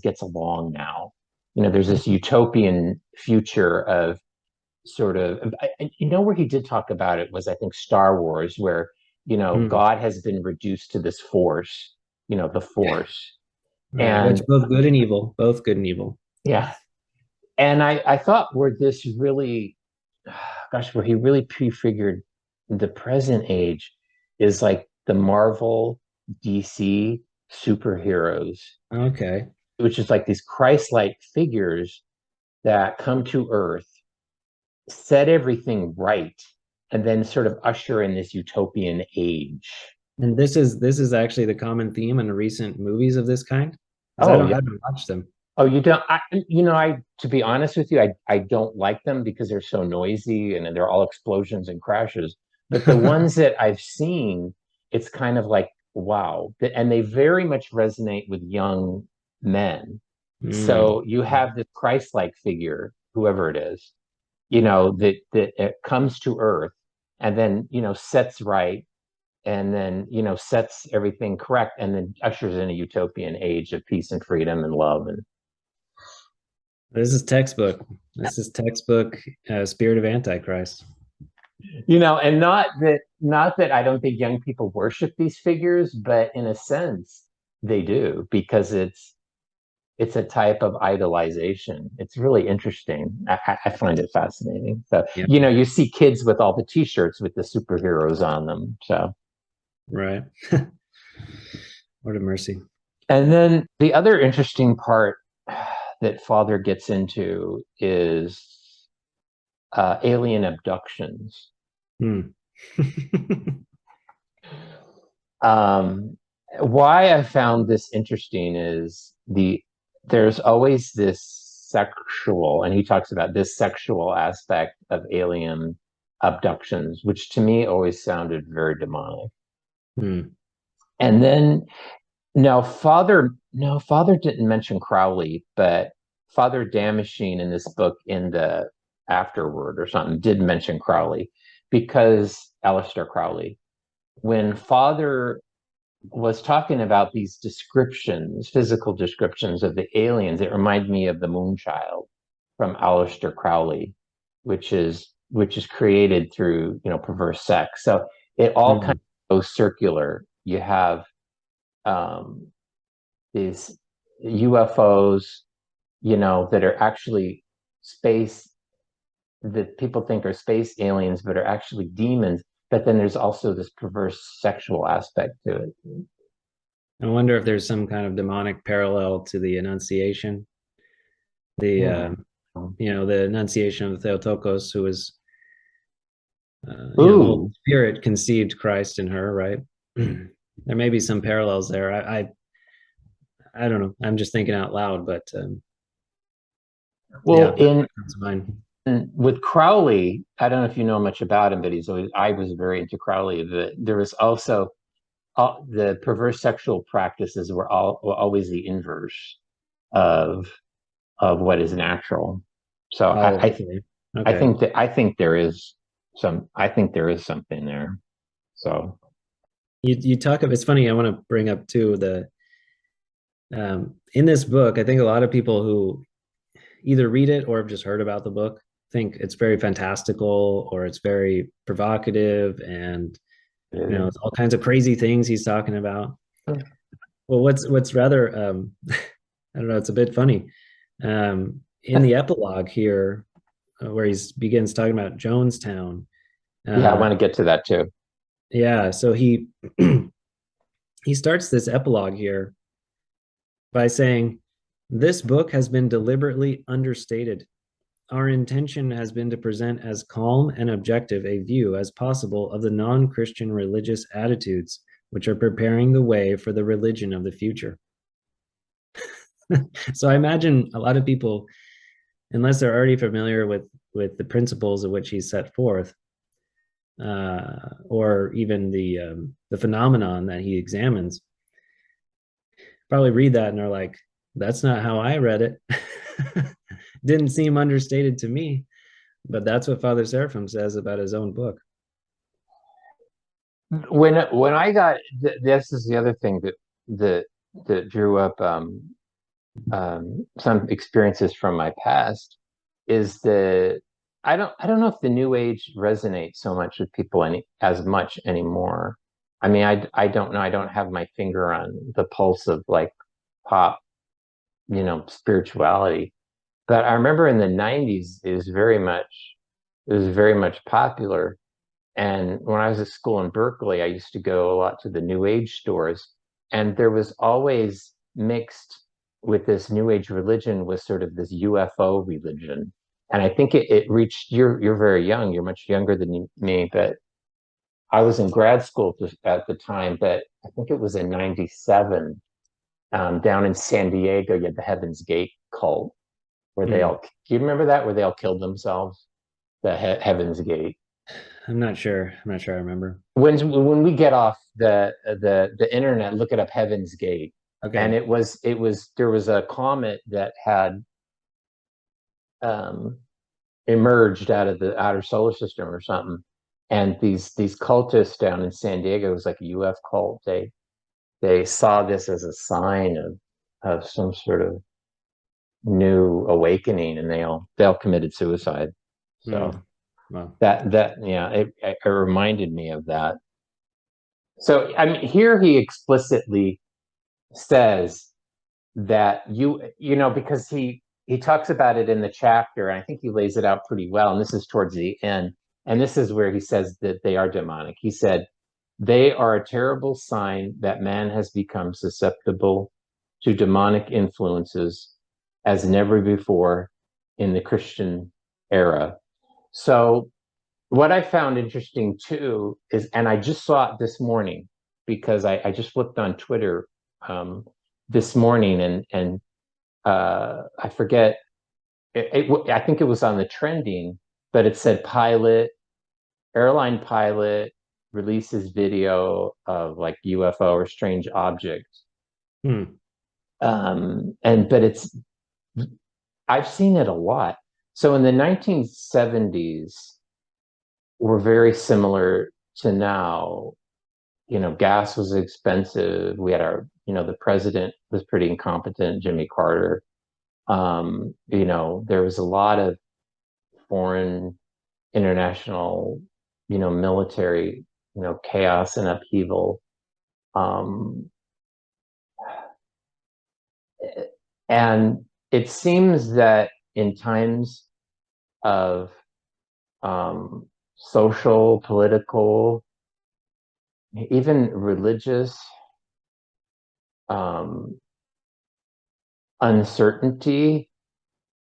gets along now. There's this utopian future of sort of, where he did talk about it was, I think, Star Wars, where, Mm, God has been reduced to this force, the yeah, force. right. Which And both good and evil, both good and evil. yeah, and I thought where this really, gosh, where he really prefigured the present age is like the Marvel DC superheroes, Okay. which is like these Christ-like figures that come to Earth, set everything right, and then sort of usher in this utopian age. And this is actually the common theme in recent movies of this kind, because Oh I yeah. haven't watched them. Oh, you don't? To be honest with you, I don't like them because they're so noisy and they're all explosions and crashes. But the ones that I've seen, it's kind of like, wow. And they very much resonate with young men. Mm. So you have this Christ-like figure, whoever it is, that it comes to earth and then, sets right, and then, sets everything correct, and then ushers in a utopian age of peace and freedom and love. And This is textbook. This is textbook spirit of Antichrist. and not that I don't think young people worship these figures, but in a sense they do, because it's a type of idolization. It's really interesting. I find it fascinating. So, Yeah, you see kids with all the t-shirts with the superheroes on them. So, right. What a mercy. and then the other interesting part that Father gets into is alien abductions. Hmm. Um, why I found this interesting is there's always this sexual, and he talks about this sexual aspect of alien abductions, which to me always sounded very demonic. Hmm. And then no, Father didn't mention Crowley, but Father Damascene in this book, in the afterword or something, did mention Crowley, because Aleister Crowley, when Father was talking about these descriptions, physical descriptions of the aliens, it reminded me of the Moonchild from Aleister Crowley, which is created through, perverse sex. So it all kind Hmm. of goes circular. You have um, these UFOs, that are actually space, that people think are space aliens, but are actually demons. But then there's also this perverse sexual aspect to it. I wonder if there's some kind of demonic parallel to the Annunciation, the Yeah. the Annunciation of Theotokos, who was the Holy Ooh. Spirit conceived Christ in her, right? There may be some parallels there. I don't know. I'm just thinking out loud, but Well, yeah, that's what comes to mind. with Crowley, I don't know if you know much about him, but I was very into Crowley. There was also the perverse sexual practices were always the inverse of what is natural. So Oh, okay. Okay. I think there is something there. So You talk of, it's funny, I want to bring up too the in this book, I think a lot of people who either read it or have just heard about the book think it's very fantastical or it's very provocative and it's all kinds of crazy things he's talking about. Well, what's rather I don't know, it's a bit funny. In the epilogue here, where he begins talking about Jonestown, yeah, I uh, want to get to that too. yeah, so he he starts this epilogue here by saying, "This book has been deliberately understated. Our intention has been to present as calm and objective a view as possible of the non-Christian religious attitudes which are preparing the way for the religion of the future." So I imagine a lot of people, unless they're already familiar with the principles of which he's set forth, or even the phenomenon that he examines, probably read that and are like, "That's not how I read it." Didn't seem understated to me, but that's what Father Seraphim says about his own book. When I got this is the other thing that that drew up some experiences from my past is that I don't know if the New Age resonates so much with people as much anymore. I mean, I don't know. I don't have my finger on the pulse of like pop, spirituality. But I remember in the 90s, it was very much popular. And when I was at school in Berkeley, I used to go a lot to the New Age stores, and there was always mixed with this New Age religion was sort of this UFO religion. And I think it reached, you're very young, you're much younger than me, but I was in grad school at the time, but I think it was in 97, down in San Diego, you had the Heaven's Gate cult, where Hmm. do you remember that, where they all killed themselves? The Heaven's Gate. I'm not sure. I'm not sure I remember. When we get off the internet, look it up, Heaven's Gate, and Okay. there was a comet that had um, emerged out of the outer solar system or something, and these cultists down in San Diego, it was like a UF cult. They saw this as a sign of some sort of new awakening, and they all committed suicide. Hmm. So Well, yeah, it reminded me of that. So I mean, here he explicitly says that because he talks about it in the chapter, and I think he lays it out pretty well, and this is towards the end, and this is where he says that they are demonic. He said they are a terrible sign that man has become susceptible to demonic influences as never before in the Christian era. So what I found interesting too is, and I just saw it this morning because I just flipped on Twitter um, this morning, and I forget. I think it was on the trending, but it said airline pilot releases video of like UFO or strange object. hmm. And but I've seen it a lot. So in the 1970s, were very similar to now. Gas was expensive. We had the president was pretty incompetent, Jimmy Carter. There was a lot of foreign, international, military, chaos and upheaval. Um, and it seems that in times of social, political, even religious um, uncertainty,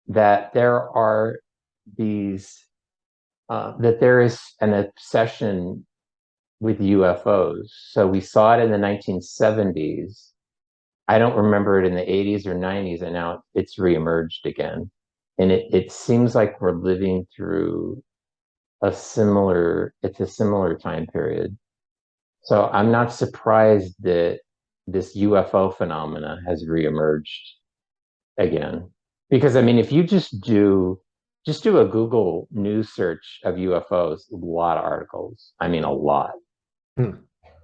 that there is an obsession with UFOs. So we saw it in the 1970s. I don't remember it in the 80s or 90s, and now it's reemerged again. And it seems like we're living through it's a similar time period. So I'm not surprised that this UFO phenomena has reemerged again. Because I mean, if you just do a Google news search of UFOs, a lot of articles. I mean, a lot. Hmm.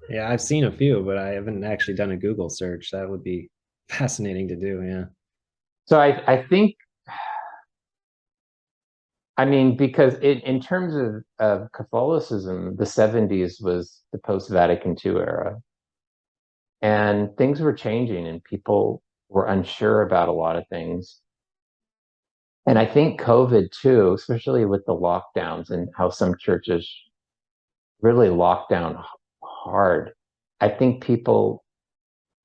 Yeah, I've seen a few, but I haven't actually done a Google search. That would be fascinating to do. Yeah. So I think, I mean, because in terms of Catholicism, the 70s was the post-Vatican II era, and things were changing, and people were unsure about a lot of things. And I think COVID too, especially with the lockdowns and how some churches really locked down hard. I think people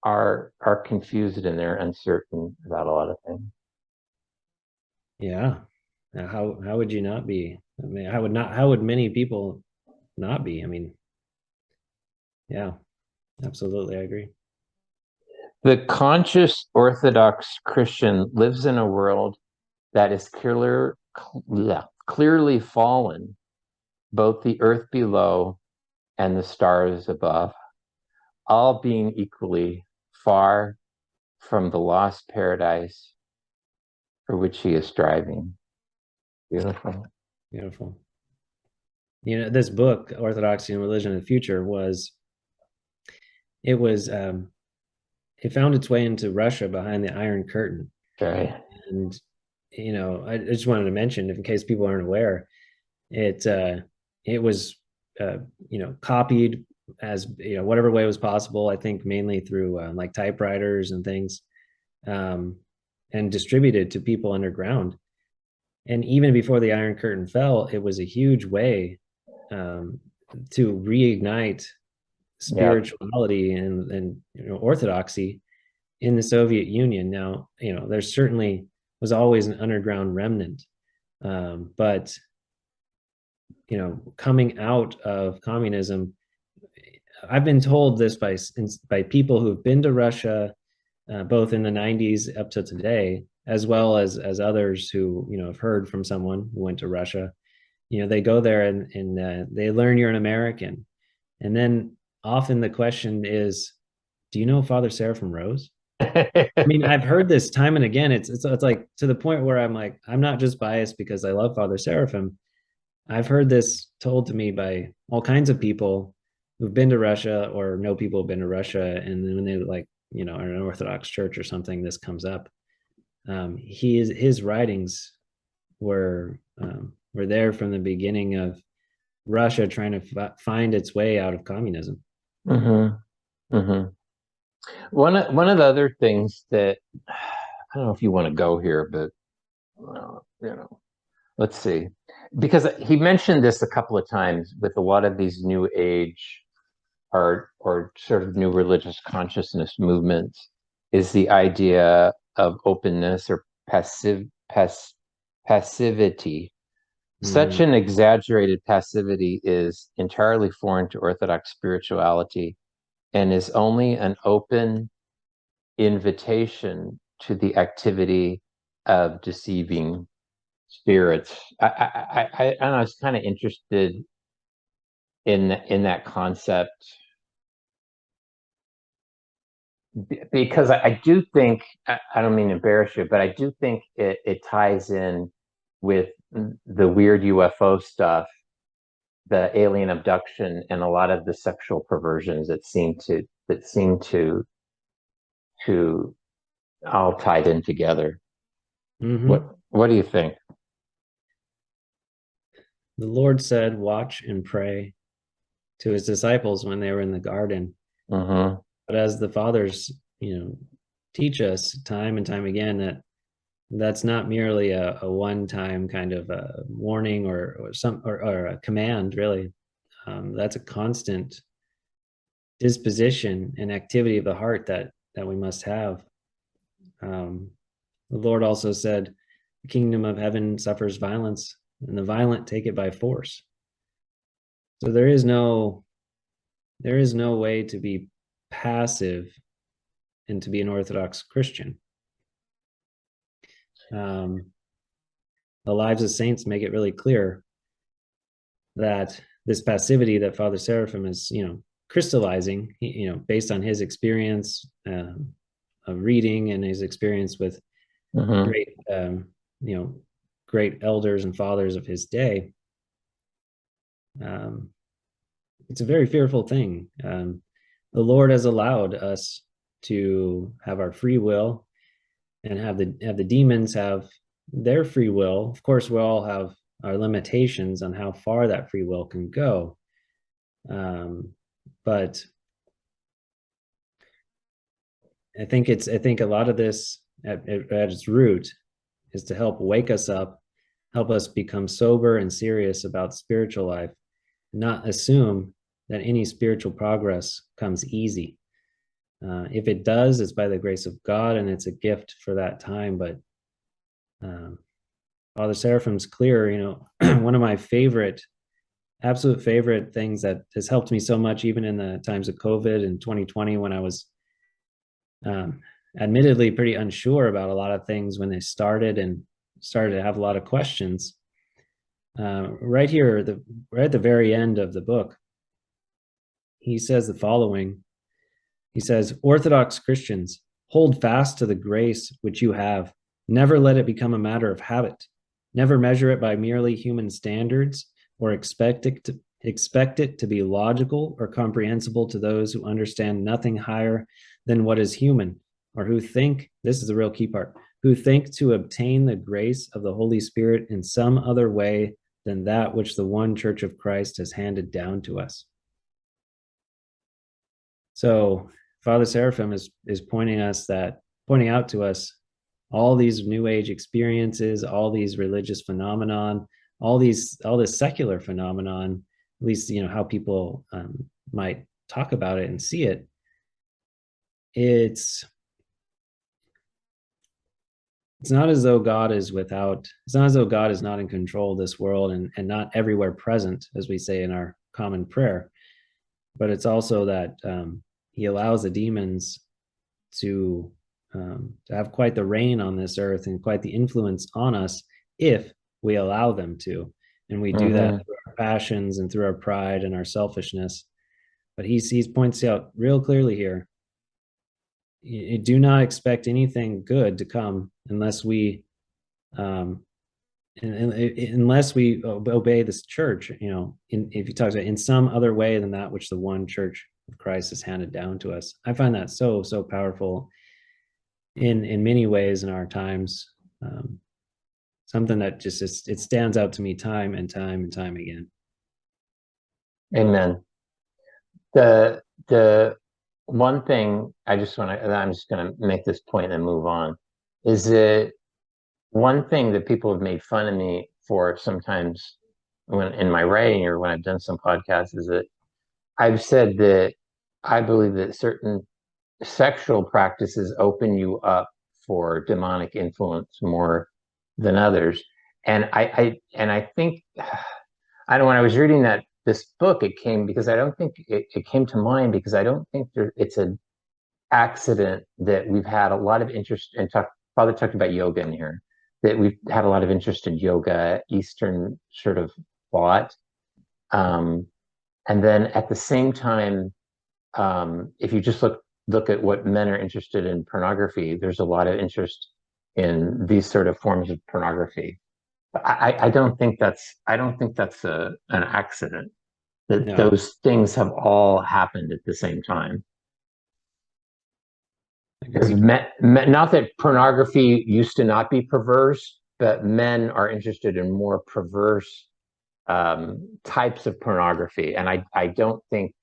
are confused and they're uncertain about a lot of things. Yeah. How would you not be? I mean, how would many people not be? I mean, yeah, absolutely. I agree. The conscious Orthodox Christian lives in a world that is clearly fallen, both the earth below and the stars above, all being equally far from the lost paradise for which he is striving. Beautiful. Beautiful. This book, Orthodoxy and Religion in the Future, it was it found its way into Russia behind the Iron Curtain. Okay. And I just wanted to mention, in case people aren't aware, it was copied as whatever way was possible. I think mainly through like typewriters and things, um, and distributed to people underground. And even before the Iron Curtain fell, it was a huge way um, to reignite Yeah. spirituality and orthodoxy in the Soviet Union. Now, there certainly was always an underground remnant, but coming out of communism, I've been told this by people who've been to Russia, both in the 90s up to today, as well as others who have heard from someone who went to Russia. They go there and they learn you're an American, and then often the question is, do you know Father Seraphim Rose? I mean, I've heard this time and again. It's like to the point where I'm like, I'm not just biased because I love Father Seraphim. I've heard this told to me by all kinds of people who've been to Russia or know people who've been to Russia, and then when they like, are an Orthodox church or something, this comes up. His writings were there from the beginning of Russia trying to find its way out of communism. Mm-hmm. Mm-hmm. One of the other things that I don't know if you want to go here, but let's see, because he mentioned this a couple of times with a lot of these new age or sort of new religious consciousness movements, is the idea of openness or passivity. Such Mm-hmm. an exaggerated passivity is entirely foreign to Orthodox spirituality and is only an open invitation to the activity of deceiving spirits. I was kind of interested in that concept because I do think I don't mean to embarrass you, but I do think it ties in with the weird UFO stuff, the alien abduction, and a lot of the sexual perversions that seem to all tied in together. Mm-hmm. What do you think? The Lord said, "Watch and pray," to his disciples when they were in the garden. Mm-hmm. But as the fathers, teach us time and time again that that's not merely a one-time kind of a warning or a command, really. That's a constant disposition and activity of the heart that we must have. The Lord also said, "The kingdom of heaven suffers violence, and the violent take it by force." So there is no way to be passive and to be an Orthodox Christian. Um, the lives of saints make it really clear that this passivity that Father Seraphim is, crystallizing, based on his experience of reading and his experience with great, great elders and fathers of his day. It's a very fearful thing. The Lord has allowed us to have our free will and have the demons have their free will. Of course, we all have our limitations on how far that free will can go. But I think a lot of this at its root is to help wake us up, help us become sober and serious about spiritual life, not assume that any spiritual progress comes easy. If it does, it's by the grace of God and it's a gift for that time. But Father Seraphim's clear, one of my absolute favorite things that has helped me so much, even in the times of COVID in 2020, when I was admittedly pretty unsure about a lot of things when they started to have a lot of questions. Right here, right at the very end of the book, he says the following. He says, "Orthodox Christians, hold fast to the grace which you have. Never let it become a matter of habit. Never measure it by merely human standards or expect it to be logical or comprehensible to those who understand nothing higher than what is human, or who think," this is the real key part, "who think to obtain the grace of the Holy Spirit in some other way than that which the one Church of Christ has handed down to us." So Father Seraphim is pointing out to us all these New Age experiences, all these religious phenomenon, all this secular phenomenon, at least how people might talk about it and see it. It's not as though God is not in control of this world and not everywhere present, as we say in our common prayer. But it's also that he allows the demons to have quite the reign on this earth and quite the influence on us if we allow them to. And we do that through our passions and through our pride and our selfishness. But he points out real clearly here, you do not expect anything good to come unless we obey this church, if you talk about in some other way than that which the one Church of Christ has handed down to us. I find that so powerful in many ways in our times. Something that just it stands out to me time and time and time again. Amen. The one thing I'm just going to make this point and move on, is that one thing that people have made fun of me for sometimes when in my writing or when I've done some podcasts is that I've said that I believe that certain sexual practices open you up for demonic influence more than others. And I think, I don't, when I was reading this book, it came because I don't think it came to mind because I don't think it's an accident that we've had a lot of interest and Father talked about yoga in here, that we've had a lot of interest in yoga, Eastern sort of thought. And then at the same time, if you just look at what men are interested in pornography, there's a lot of interest in these sort of forms of pornography. I don't think that's an accident, that No. those things have all happened at the same time. Not that pornography used to not be perverse, but men are interested in more perverse types of pornography. And I don't think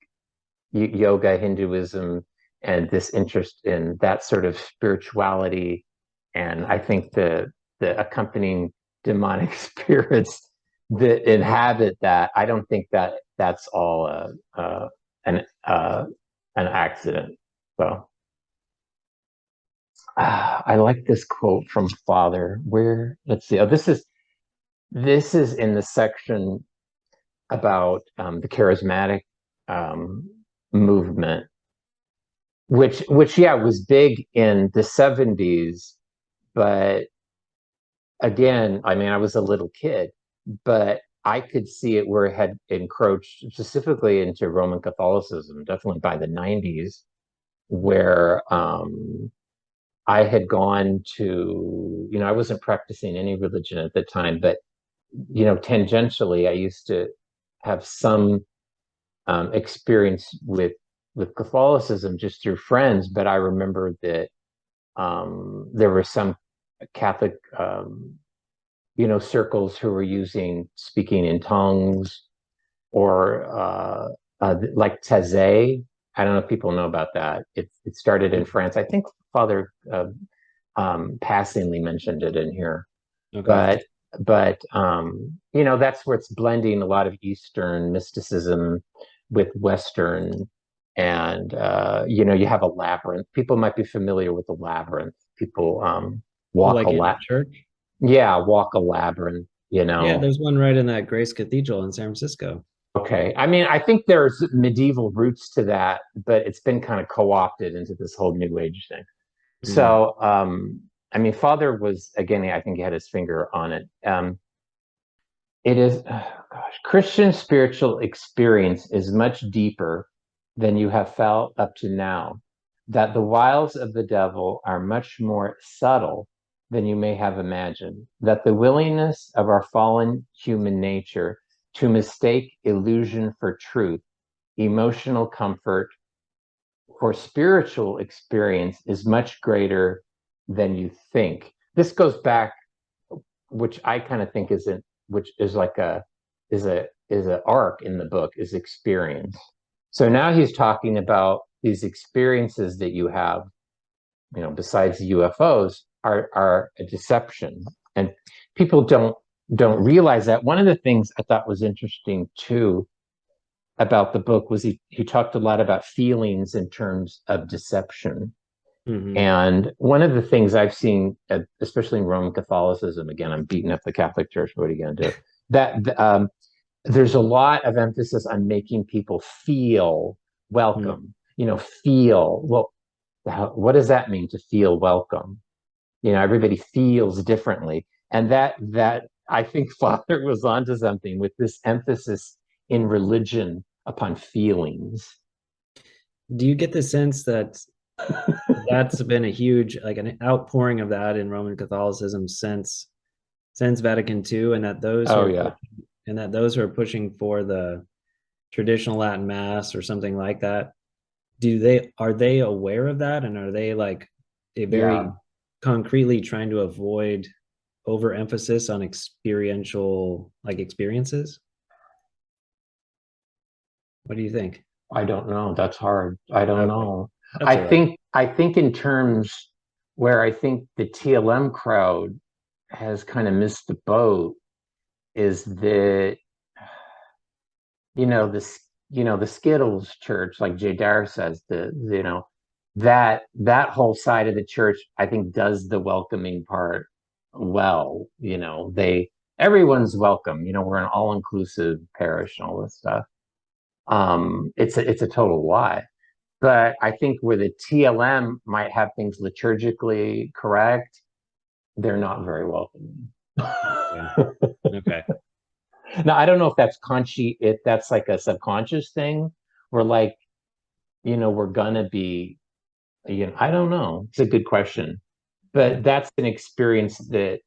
yoga, Hinduism, and this interest in that sort of spirituality, and I think the accompanying demonic spirits that inhabit that, I don't think that's all an accident. So I like this quote from Father. Let's see. Oh, this is in the section about the charismatic movement, which was big in the 70s, but again, I mean, I was a little kid, but I could see it where it had encroached specifically into Roman Catholicism, definitely by the 90s, where I had gone to, I wasn't practicing any religion at the time, but, tangentially, I used to have some experience with Catholicism just through friends. But I remember that there were some Catholic, circles who were using speaking in tongues or like Taizé. I don't know if people know about that. It started in France. I think Father passingly mentioned it in here, Okay. but that's where it's blending a lot of Eastern mysticism with Western, and you have a labyrinth. People might be familiar with the labyrinth. People walk a Like in la church? yeah, walk a labyrinth. Yeah, there's one right in that Grace Cathedral in San Francisco. Okay. I mean, I think there's medieval roots to that, but it's been kind of co-opted into this whole New Age thing. Mm. So, I mean, Father was, again, I think he had his finger on it. It is, oh gosh, Christian spiritual experience is much deeper than you have felt up to now, that the wiles of the devil are much more subtle than you may have imagined, that the willingness of our fallen human nature to mistake illusion for truth, emotional comfort for spiritual experience is much greater than you think. This goes back, which I kind of think isn't, which is like is a arc in the book, is experience. So now he's talking about these experiences that you have, besides the UFOs, are a deception, and people don't realize that. One of the things I thought was interesting too about the book was he talked a lot about feelings in terms of deception. Hmm. And one of the things I've seen, especially in Roman Catholicism, again, I'm beating up the Catholic Church. What are you going to do? That there's a lot of emphasis on making people feel Mm. welcome. Feel well. What does that mean to feel welcome? Everybody feels differently, and that I think Father was onto something with this emphasis in religion upon feelings. Do you get the sense that that's been a huge, like an outpouring of that in Roman Catholicism since Vatican II, and that those who Oh are yeah, pushing for the traditional Latin Mass or something like that, are they aware of that, and are they like a yeah. very concretely trying to avoid overemphasis on experiential like experiences? What do you think? I don't know. That's hard. I don't Okay, know. that's I all right. think I think in terms where I think the TLM crowd has kind of missed the boat is that this the Skittles church, like Jay Dare says, that whole side of the church I think does the welcoming part well. Everyone's welcome. We're an all-inclusive parish and all this stuff. It's a total lie. But I think where the TLM might have things liturgically correct, they're not very welcoming. Yeah. Okay. Now, I don't know if that's like a subconscious thing. We're like, we're gonna be, I don't know. It's a good question. Yeah. But that's an experience that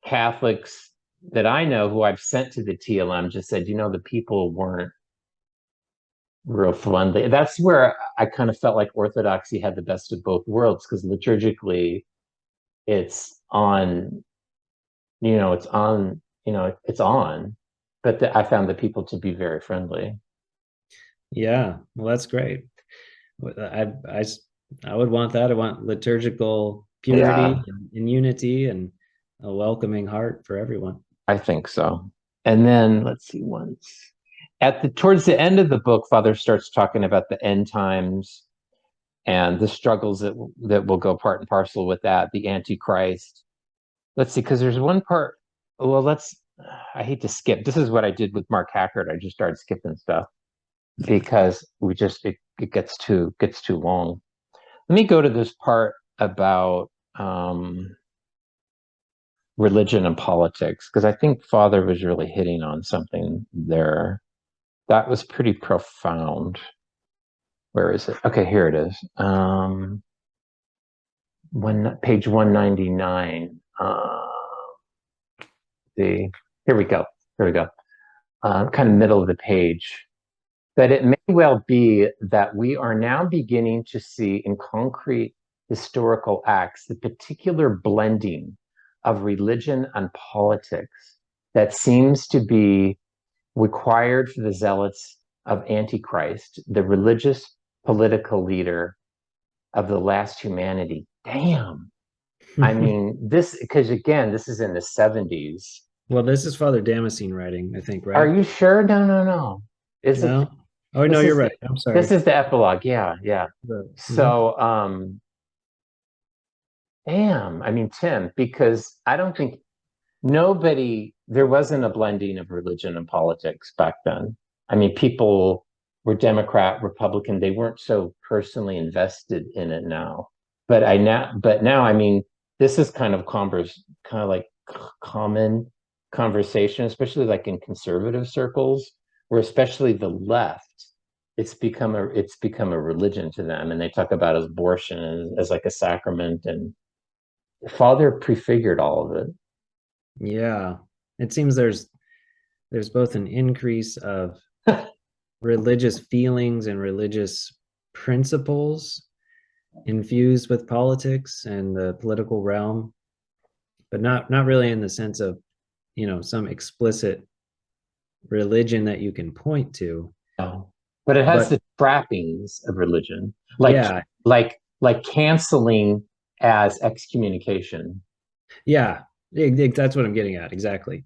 Catholics that I know who I've sent to the TLM just said, the people weren't real friendly. That's where I kind of felt like Orthodoxy had the best of both worlds, because liturgically it's on, it's on, but I found the people to be very friendly. Yeah. Well, that's great. I I would want that. I want liturgical Yeah, purity and unity and a welcoming heart for everyone. I think so. And then let's see, once towards the end of the book, Father starts talking about the end times and the struggles that will go part and parcel with that, the Antichrist. Let's see, because there's one part. Well, I hate to skip. This is what I did with Mark Hackert. I just started skipping stuff because it gets too long. Let me go to this part about religion and politics, because I think Father was really hitting on something there that was pretty profound. Where is it? Okay, here it is. Page 199. Here we go. Here we go. Kind of middle of the page. That it may well be that we are now beginning to see in concrete historical acts the particular blending of religion and politics that seems to be required for the zealots of Antichrist, the religious political leader of the last humanity. Damn. I mean, this, because again, this is in the 70s. Well, this is Father Damascene writing, I think, Are right? you sure? No, no, no. Is it? No? Oh, no, This you're is right. I'm sorry. this is the epilogue. Yeah, yeah. Mhm. So, damn. I mean, Tim, because I don't think there wasn't a blending of religion and politics back then. I mean, people were Democrat, Republican. They weren't so personally invested in it now. But now, I mean, this is kind of like common conversation, especially like in conservative circles, where especially the left, it's become a religion to them, and they talk about abortion as like a sacrament, and Father prefigured all of it. Yeah. It seems there's both an increase of religious feelings and religious principles infused with politics and the political realm, but not really in the sense of, some explicit religion that you can point to. No. But it has But the trappings of religion, yeah, like canceling as excommunication. yeah, that's what I'm getting at. Exactly.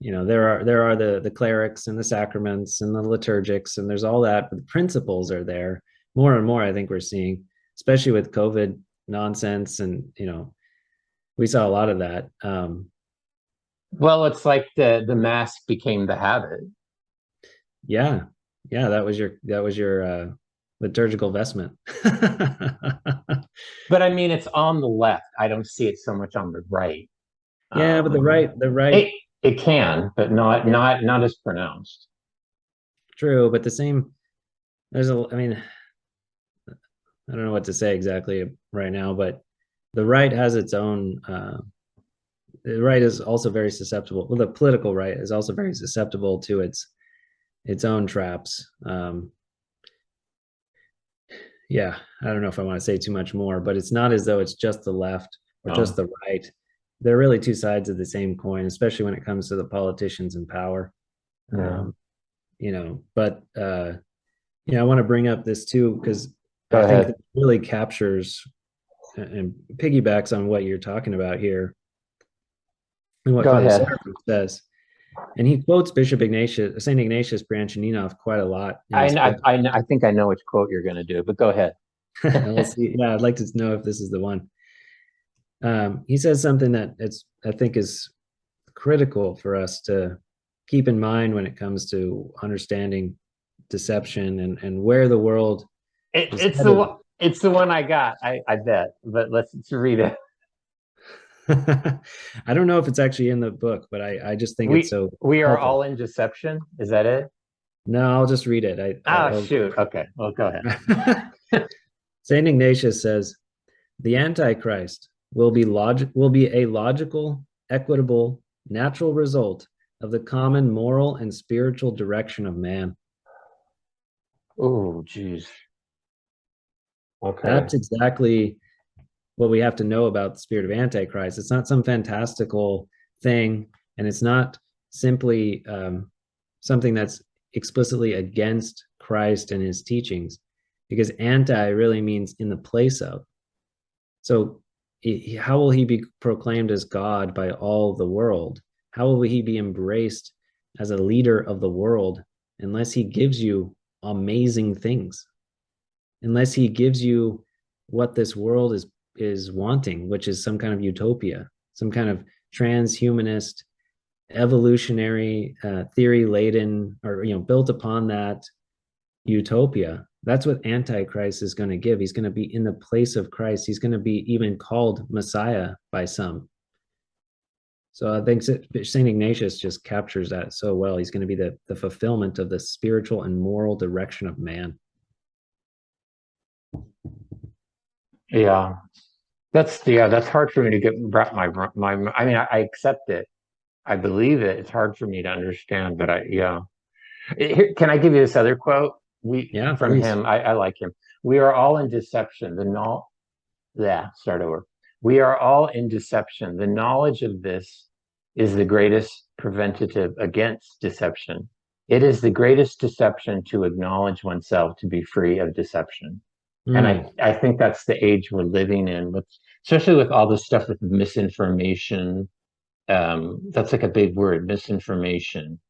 There are the clerics and the sacraments and the liturgics, and there's all that, but the principles are there more and more. I think we're seeing, especially with COVID nonsense, and we saw a lot of that. Well, it's like the mask became the habit. Yeah, yeah, that was your liturgical vestment. But I mean, it's on the left. I don't see it so much on the right. Yeah, but the Um, right, it it can, but yeah, not as pronounced. true, but the same. I mean, I don't know what to say exactly right now, but the right has its own. The right is also very susceptible. Well, the political right is also very susceptible to its own traps. Yeah, I don't know if I want to say too much more, but it's not as though it's just the left or just No. the right. They're really two sides of the same coin, especially when it comes to the politicians in power. Yeah. Um, but I want to bring up this too because Go I think ahead. that really captures and piggybacks on what you're talking about here and what Go Father ahead. Seraphim says. And he quotes Bishop Ignatius, Saint Ignatius Branchaninov quite a lot in this book. I think I know which quote you're going to do, but go ahead. We'll see. Yeah, I'd like to know if this is the one. He says something that I think is critical for us to keep in mind when it comes to understanding deception and where the world is headed. It's the one I got. I bet. But let's read it. I don't know if it's actually in the book, but I just think it's so We are helpful. all in deception. Is that it? No, I'll just read it. Oh shoot. Okay. Well, go ahead. Saint Ignatius says, "The Antichrist will be a logical, equitable, natural result of the common moral and spiritual direction of man." Oh, geez. Okay. That's exactly what we have to know about the spirit of Antichrist. It's not some fantastical thing, and it's not simply something that's explicitly against Christ and his teachings, because anti really means in the place of. So, how will he be proclaimed as God by all the world? How will he be embraced as a leader of the world unless he gives you amazing things? Unless he gives you what this world is wanting, which is some kind of utopia, some kind of transhumanist, evolutionary theory laden, or built upon that utopia. That's what Antichrist is going to give. He's going to be in the place of Christ. He's going to be even called Messiah by some. So I think Saint Ignatius just captures that so well. He's going to be the fulfillment of the spiritual and moral direction of man. Yeah, that's hard for me to get wrap my. I mean, I accept it. I believe it. It's hard for me to understand, but yeah. Can I give you this other quote? We Yeah, from please. him. I like him. We are all in deception. Start over. We are all in deception. The knowledge of this is the greatest preventative against deception. It is the greatest deception to acknowledge oneself to be free of deception. And Mm, I think that's the age we're living in, with especially with all this stuff with misinformation. That's like a big word, misinformation.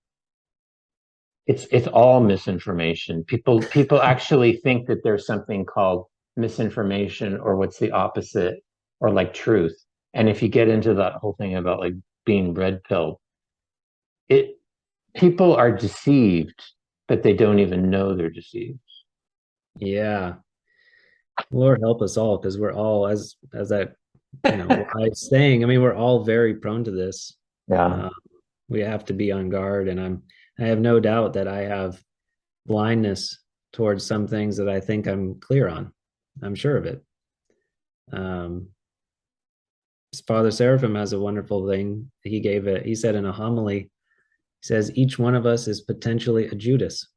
It's all misinformation. People actually think that there's something called misinformation, or what's the opposite, or like truth. And if you get into that whole thing about like being red pill, it people are deceived, but they don't even know they're deceived. yeah. Lord help us all, because we're all, as that, wise saying, I mean, we're all very prone to this. Yeah. Uh, we have to be on guard, and I have no doubt that I have blindness towards some things that I think I'm clear on. I'm sure of it. Um, Father Seraphim has a wonderful thing. He said in a homily, he says, each one of us is potentially a Judas.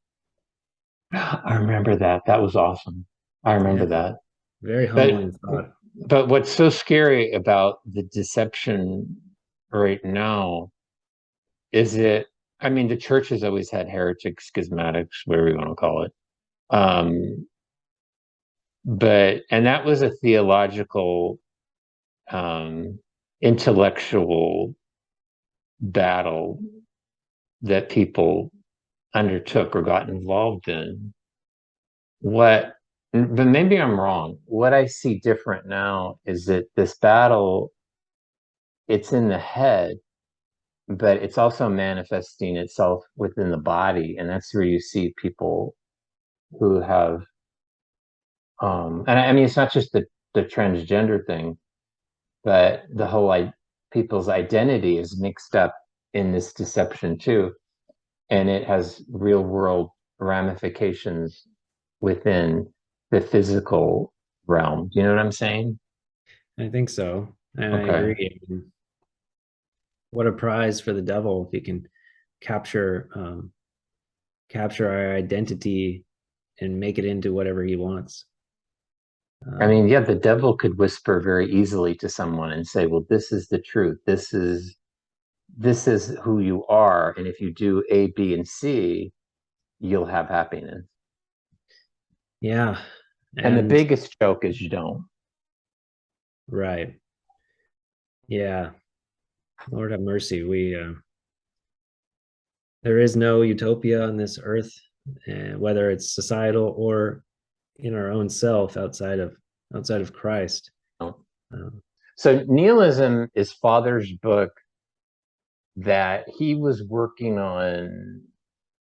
I remember that. That was awesome. I Yeah, remember that. very But humbling thought. what's so scary about the deception right now is it, I mean, the church has always had heretics, schismatics, whatever you want to call it. Um, and that was a theological, um, intellectual battle that people undertook or got involved in. What, but maybe I'm wrong. What I see different now is that this battle, it's in the head, but it's also manifesting itself within the body. And that's where you see people who have, and I mean, it's not just the transgender thing, but the whole people's identity is mixed up in this deception too, and it has real world ramifications within the physical realm. Do you know what I'm saying? I think so. And I Okay. agree. I mean, what a prize for the devil if he can capture capture our identity and make it into whatever he wants. I mean, Um, yeah, the devil could whisper very easily to someone and say, well, this is the truth. This is who you are, and if you do A, B, and C, you'll have happiness. yeah, And the and biggest joke is you don't. right, yeah. Lord have mercy. We There is no utopia on this earth, whether it's societal or in our own self outside of Christ. Um, So nihilism is Father's book that he was working on.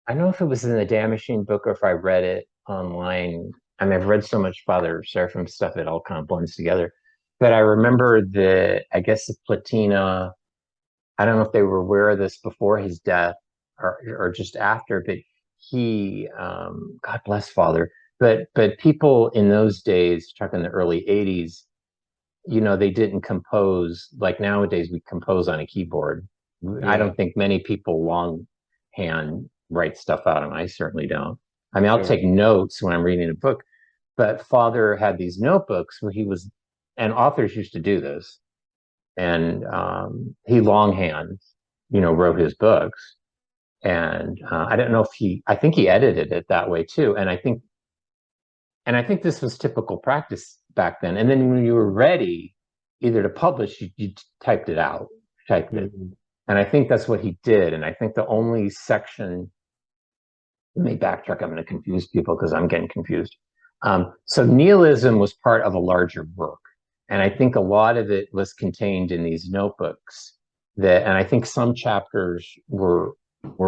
I don't know if it was in the Damn Machine book or if I read it online. I mean, I've read so much Father Seraphim stuff, it all kind of blends together. But I remember I guess the Platina, I don't know if they were aware of this before his death, or just after, but God bless Father. But people in those days, talking in the early 80s, they didn't compose like nowadays we compose on a keyboard. I yeah, don't think many people longhand write stuff out, and I certainly don't. I mean, I'll sure. take notes when I'm reading a book, but Father had these notebooks where and authors used to do this, and he longhand, wrote his books. And I don't know if I think he edited it that way too. And I think this was typical practice back then. And then when you were ready, either to publish, you typed it out, typed it. Mhm. And I think that's what he did. And I think the only section, let me backtrack, I'm going to confuse people because I'm getting confused. So nihilism was part of a larger work. And I think a lot of it was contained in these notebooks and I think some chapters were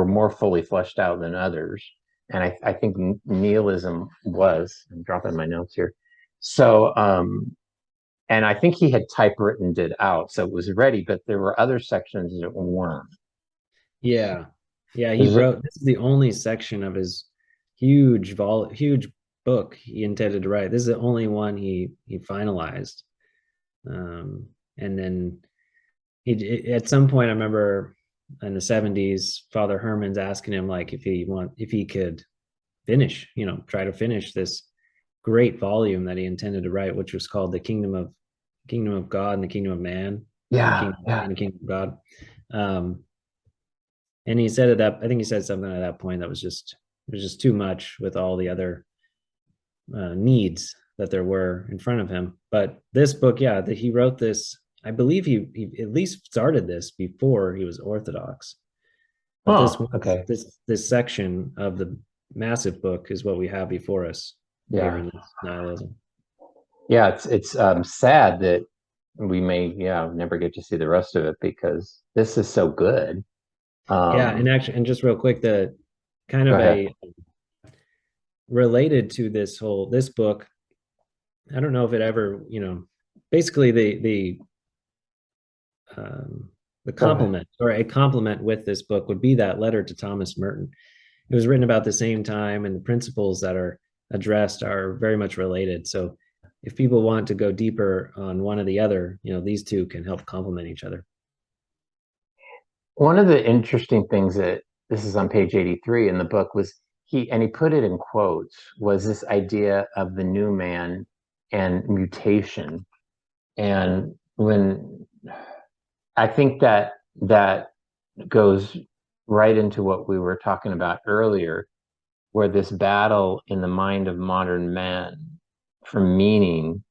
more fully fleshed out than others. And I think nihilism I'm dropping my notes here. So and I think he had typewritten it out, so it was ready, but there were other sections that weren't. Yeah. Yeah, he Is it? wrote, this is the only section of his huge book he intended to write. This is the only one he finalized. And then at some point, I remember in the 70s, Father Herman's asking him like if he could finish, try to finish this great volume that he intended to write, which was called the Kingdom of God and the Kingdom of Man, or the Yeah, Kingdom yeah. and the Kingdom of God. And he said I think he said something at that point that was just too much with all the other needs that there were in front of him. But this book, yeah, that he wrote this, I believe he at least started this before he was Orthodox. But Oh, okay. this section of the massive book is what we have before us here Yeah. in this nihilism. Yeah, it's sad that we may, yeah, never get to see the rest of it because this is so good. Yeah, and Um, actually, and just real quick, the kind Go of ahead. a related to this book, I don't know if it ever, basically um, the Go ahead. complement or a complement with this book would be that letter to Thomas Merton. It was written about the same time, and the principles that are addressed are very much related. So if people want to go deeper on one or the other, these two can help complement each other. One of the interesting things that this is on page 83 in the book was he put it in quotes, was this idea of the new man and mutation. And when I think that goes right into what we were talking about earlier, where this battle in the mind of modern man for meaning,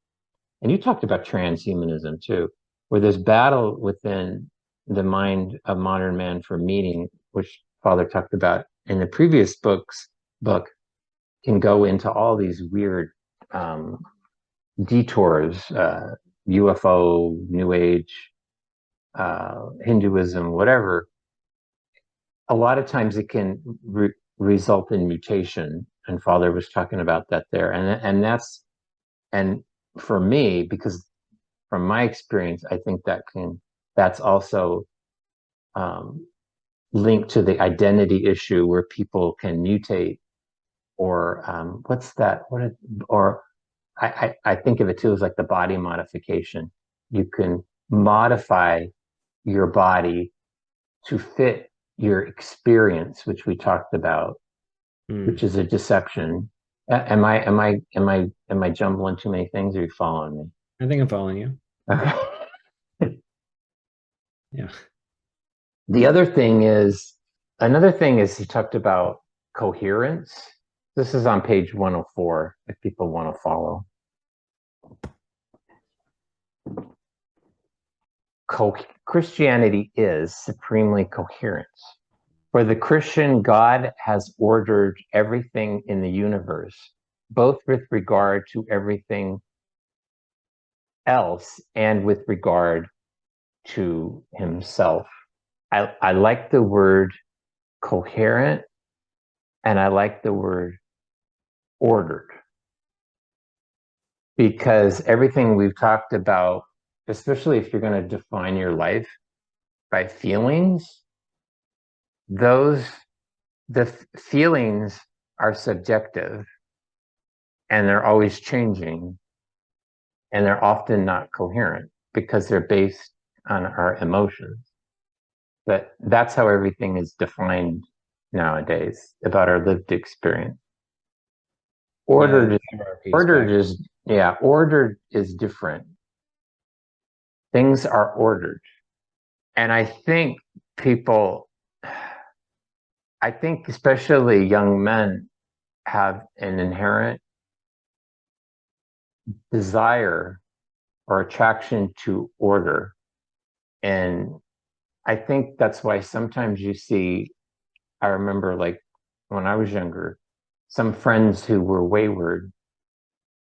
and you talked about transhumanism too, where this battle within the mind of modern man for meaning, which Father talked about in the previous book, can go into all these weird um, detours, UFO, New Age, Hinduism, whatever. A lot of times it can result in mutation, and Father was talking about that there, and for me, because from my experience, I think that's also um, linked to the identity issue where people can mutate, or what's that? Or I think of it too as like the body modification. You can modify your body to fit your experience, which we talked about, which Mm. is a deception. Am I jumbling too many things? Or are you following I think I'm following you. me? Okay. Yeah. Another thing is he talked about coherence. This is on page 104 if people want to follow. Christianity is supremely coherent. For the Christian, God has ordered everything in the universe, both with regard to everything else and with regard to himself. I like the word coherent, and I like the word ordered, because everything we've talked about, especially if you're going to define your life by feelings, those the feelings are subjective and they're always changing, and they're often not coherent because they're based on our emotions. But that's how everything is defined nowadays about our lived experience. Yeah, Ordered, hierarchies ordered back. is yeah, ordered is different. Things are ordered, and people, I think especially young men have an inherent desire or attraction to order, and I think that's why sometimes you see, I remember like when I was younger, some friends who were wayward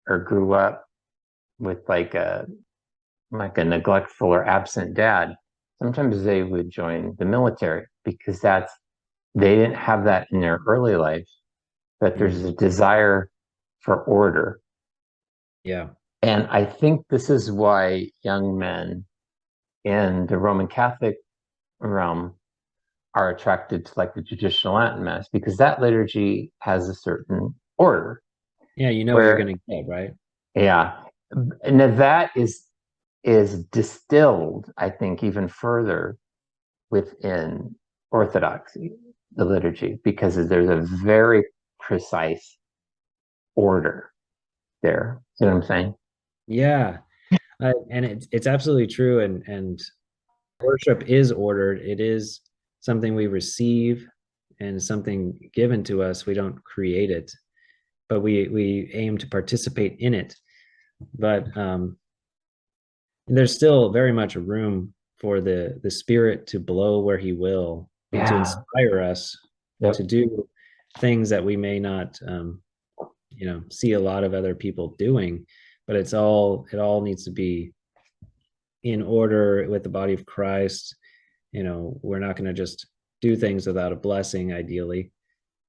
or grew up with like a neglectful or absent dad, sometimes they would join the military because they didn't have that in their early life, but there's Mm. a desire for order. Yeah. And I think this is why young men in the Roman Catholic realm are attracted to like the traditional Latin Mass, because that liturgy has a certain order Yeah, you know what you're where, going to get, right? yeah, and that is distilled, I think, even further within Orthodoxy, the liturgy, because there's a very precise order there. You know what I'm saying? Yeah, and it's absolutely true. And worship is ordered. It is something we receive and something given to us. We don't create it, but we aim to participate in it. But there's still very much a room for the Spirit to blow where He will and to Yeah. inspire us Yep. to do things that we may not, see a lot of other people doing. But it all needs to be in order with the body of Christ. We're not going to just do things without a blessing, ideally.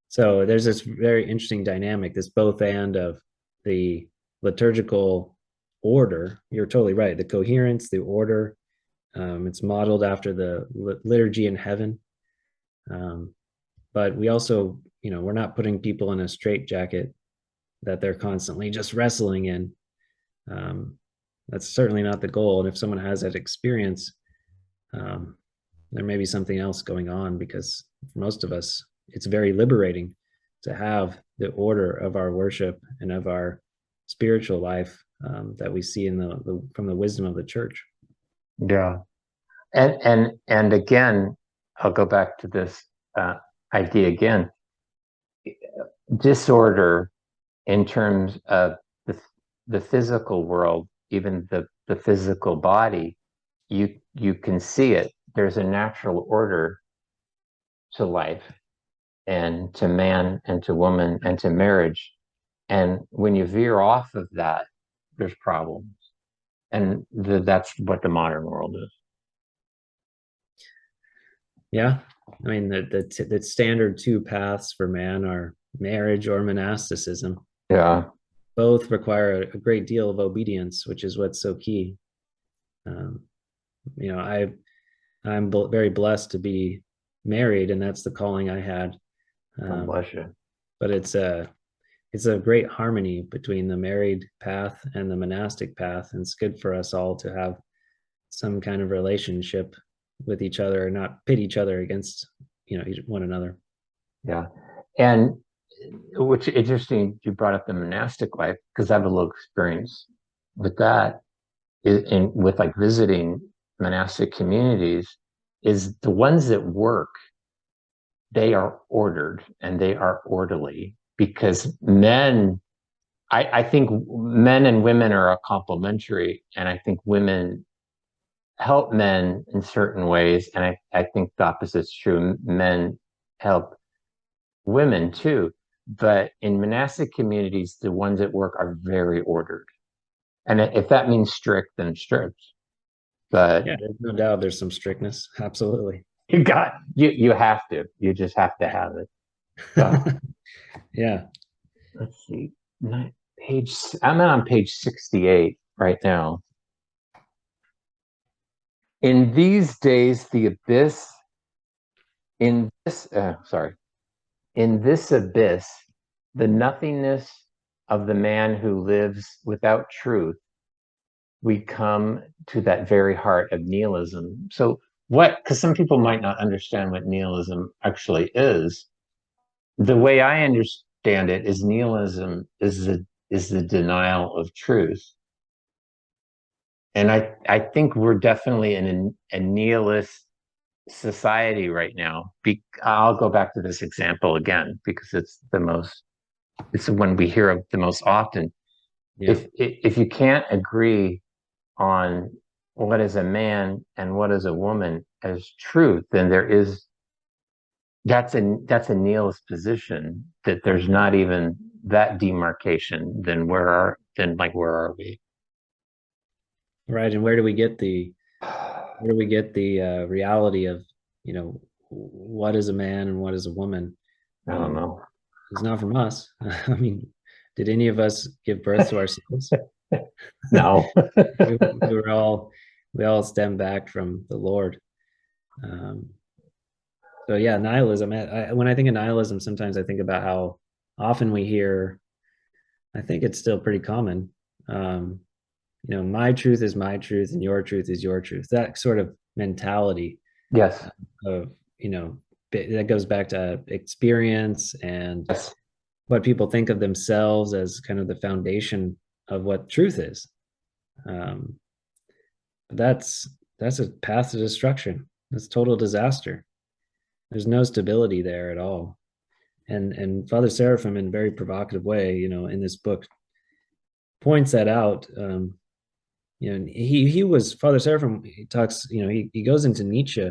So there's this very interesting dynamic, this both and of the liturgical order. You're totally right. The coherence, the order, it's modeled after the liturgy in heaven. But we also, we're not putting people in a straitjacket that they're constantly just wrestling in. That's certainly not the goal. And if someone has that experience, um, there may be something else going on, because for most of us, it's very liberating to have the order of our worship and of our spiritual life, that we see in from the wisdom of the church. Yeah. And again, I'll go back to this idea again. Disorder in terms of the physical world, even the physical body, you can see it. There's a natural order to life and to man and to woman and to marriage. And when you veer off of that, there's problems. And that's what the modern world is. Yeah. I mean, the standard two paths for man are marriage or monasticism. Yeah. Both require a great deal of obedience, which is what's so key. Um, I'm very blessed to be married, and that's the calling I had. God bless you. But it's a great harmony between the married path and the monastic path, and it's good for us all to have some kind of relationship with each other, and not pit each other against one another. Yeah. And which interesting, you brought up the monastic life, because I have a little experience with that with like visiting monastic communities, is the ones that work, they are ordered and they are orderly, because I think men and women are complementary, and I think women help men in certain ways, and I think the opposite's true. Men help women too, but in monastic communities, the ones that work are very ordered, and if that means strict, then strict. But Yeah, there's no doubt there's some strictness. Absolutely. you have to, you just have to have it. So Yeah. let's see, page. I'm on page 68 right now. In these days, the abyss. In this, sorry. In this abyss, the nothingness of the man who lives without truth, we come to that very heart of nihilism. So what, because some people might not understand what nihilism actually is. The way I understand it is nihilism is the denial of truth. And I think we're definitely in a nihilist society right now. I'll go back to this example again, because it's the one we hear of the most often. Yeah. If you can't agree on what is a man and what is a woman as truth, then that's a nihilist position, that there's not even that demarcation. Then where are we? Right. And where do we get the reality of, what is a man and what is a woman? I don't know. It's not from us. I mean, did any of us give birth to ourselves? No. We all stem back from the Lord. Um, so yeah, nihilism. When I think of nihilism, sometimes I think about how often we hear. I think it's still pretty common. Um, my truth is my truth, and your truth is your truth. That sort of mentality Yes. of that goes back to experience and Yes. what people think of themselves as kind of the foundation of what truth is. Um, that's a path to destruction. That's total disaster. There's no stability there at all. And Father Seraphim, in a very provocative way, in this book, points that out. He was Father Seraphim. He talks. He goes into Nietzsche,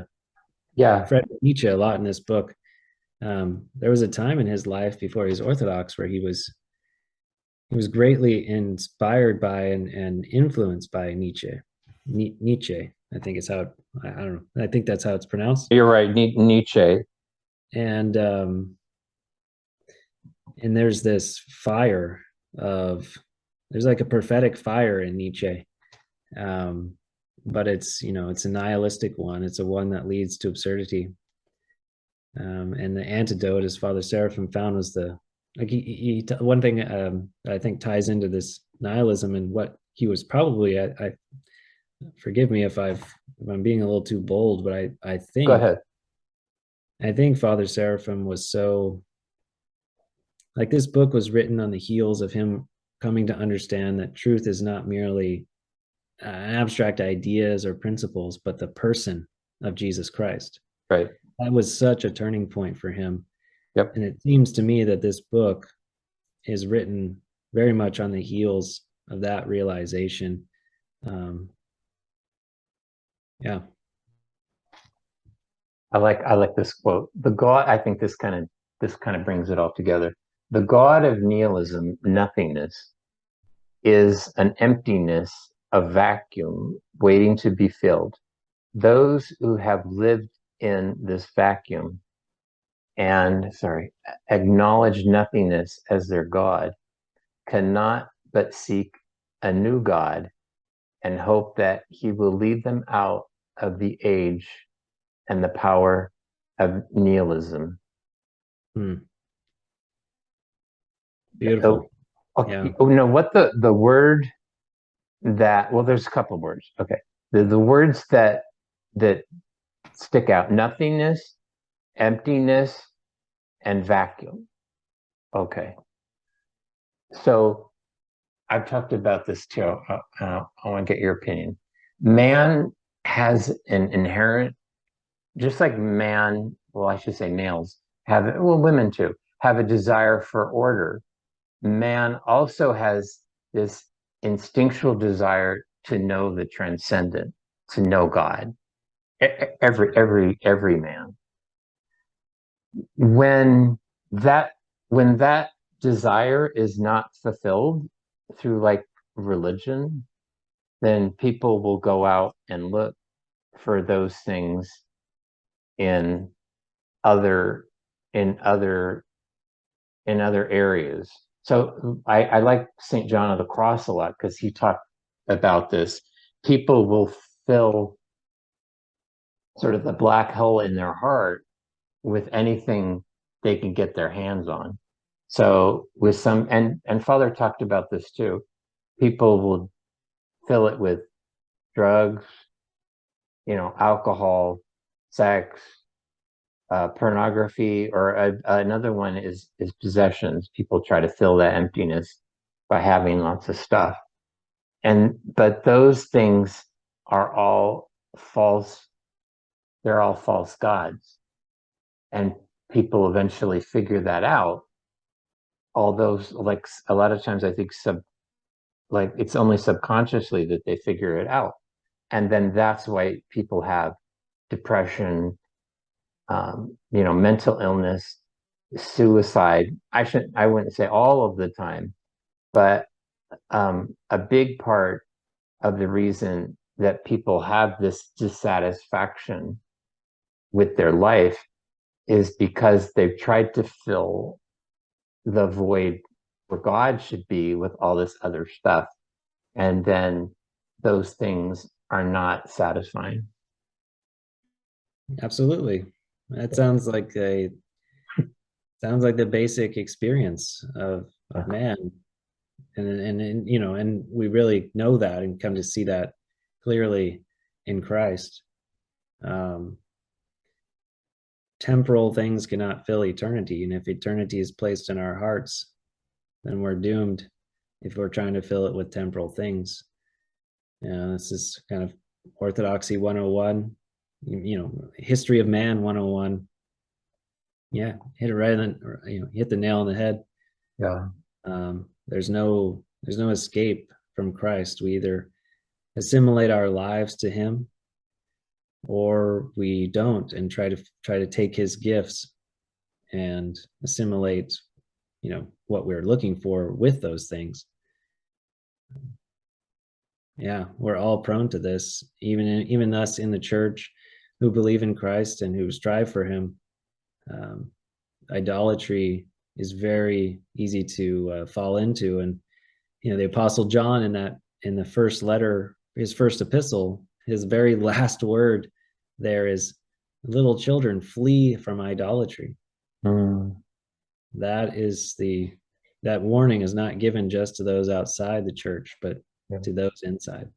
Yeah. Friedrich Nietzsche, a lot in this book. There was a time in his life before he was Orthodox where he was greatly inspired by and influenced by Nietzsche. Nietzsche, I think it's how I don't know. I think that's how it's pronounced. You're right. Nietzsche. And there's this fire of there's like a prophetic fire in Nietzsche, but it's a nihilistic one. It's a one that leads to absurdity. And the antidote, as Father Seraphim found, was one thing I think ties into this nihilism and what he was probably. I forgive me if I'm being a little too bold, but I Go think ahead. Father Seraphim was so like this book was written on the heels of him coming to understand that truth is not merely abstract ideas or principles, but the person of Jesus Christ. Right. That was such a turning point for him. Yep. And it seems to me that this book is written very much on the heels of that realization. Yeah. I like this quote. The God, I think this kind of brings it all together. The God of nihilism, nothingness, is an emptiness, a vacuum waiting to be filled. Those who have lived in this vacuum and acknowledge nothingness as their God cannot but seek a new God and hope that he will lead them out of the age and the power of nihilism. Beautiful. Yeah. Oh no, what the word that, well, there's a couple of words. Okay. The words that stick out: nothingness, emptiness, and vacuum. Okay. So I've talked about this too. I want to get your opinion. Man has an inherent, just like man, well, I should say males have, well, women too, have a desire for order. Man also has this instinctual desire to know the transcendent, to know God. Every man. When that when that desire is not fulfilled through like religion, then people will go out and look for those things in other in other in other areas. So I like St. John of the Cross a lot because he talked about this. People will fill sort of the black hole in their heart with anything they can get their hands on. So with some, and Father talked about this too. People will fill it with drugs, alcohol, sex, pornography, or another one is possessions. People try to fill that emptiness by having lots of stuff, but those things are all false. They're all false gods, and people eventually figure that out. Although, like a lot of times, I think it's only subconsciously that they figure it out, and then that's why people have depression, mental illness, suicide. I wouldn't say all of the time, but a big part of the reason that people have this dissatisfaction with their life is because they've tried to fill the void where God should be with all this other stuff. and then those things are not satisfying. Absolutely. That sounds like the basic experience of man. And you know, and we really know that and come to see that clearly in Christ. Um, Temporal things cannot fill eternity, and if eternity is placed in our hearts, then we're doomed if we're trying to fill it with temporal things. This is kind of Orthodoxy 101, you know, history of man 101. Yeah, hit it right on, you know, hit the nail on the head. Yeah. There's no escape from Christ. We either assimilate our lives to him, or we don't and try to take his gifts and assimilate, you know, what we're looking for with those things. Yeah, we're all prone to this, even us in the church who believe in Christ and who strive for him. Idolatry is very easy to fall into. And you know, the Apostle John, in the first letter, his first epistle, his very last word there is, little children, flee from idolatry. That is that warning is not given just to those outside the church, but to those inside.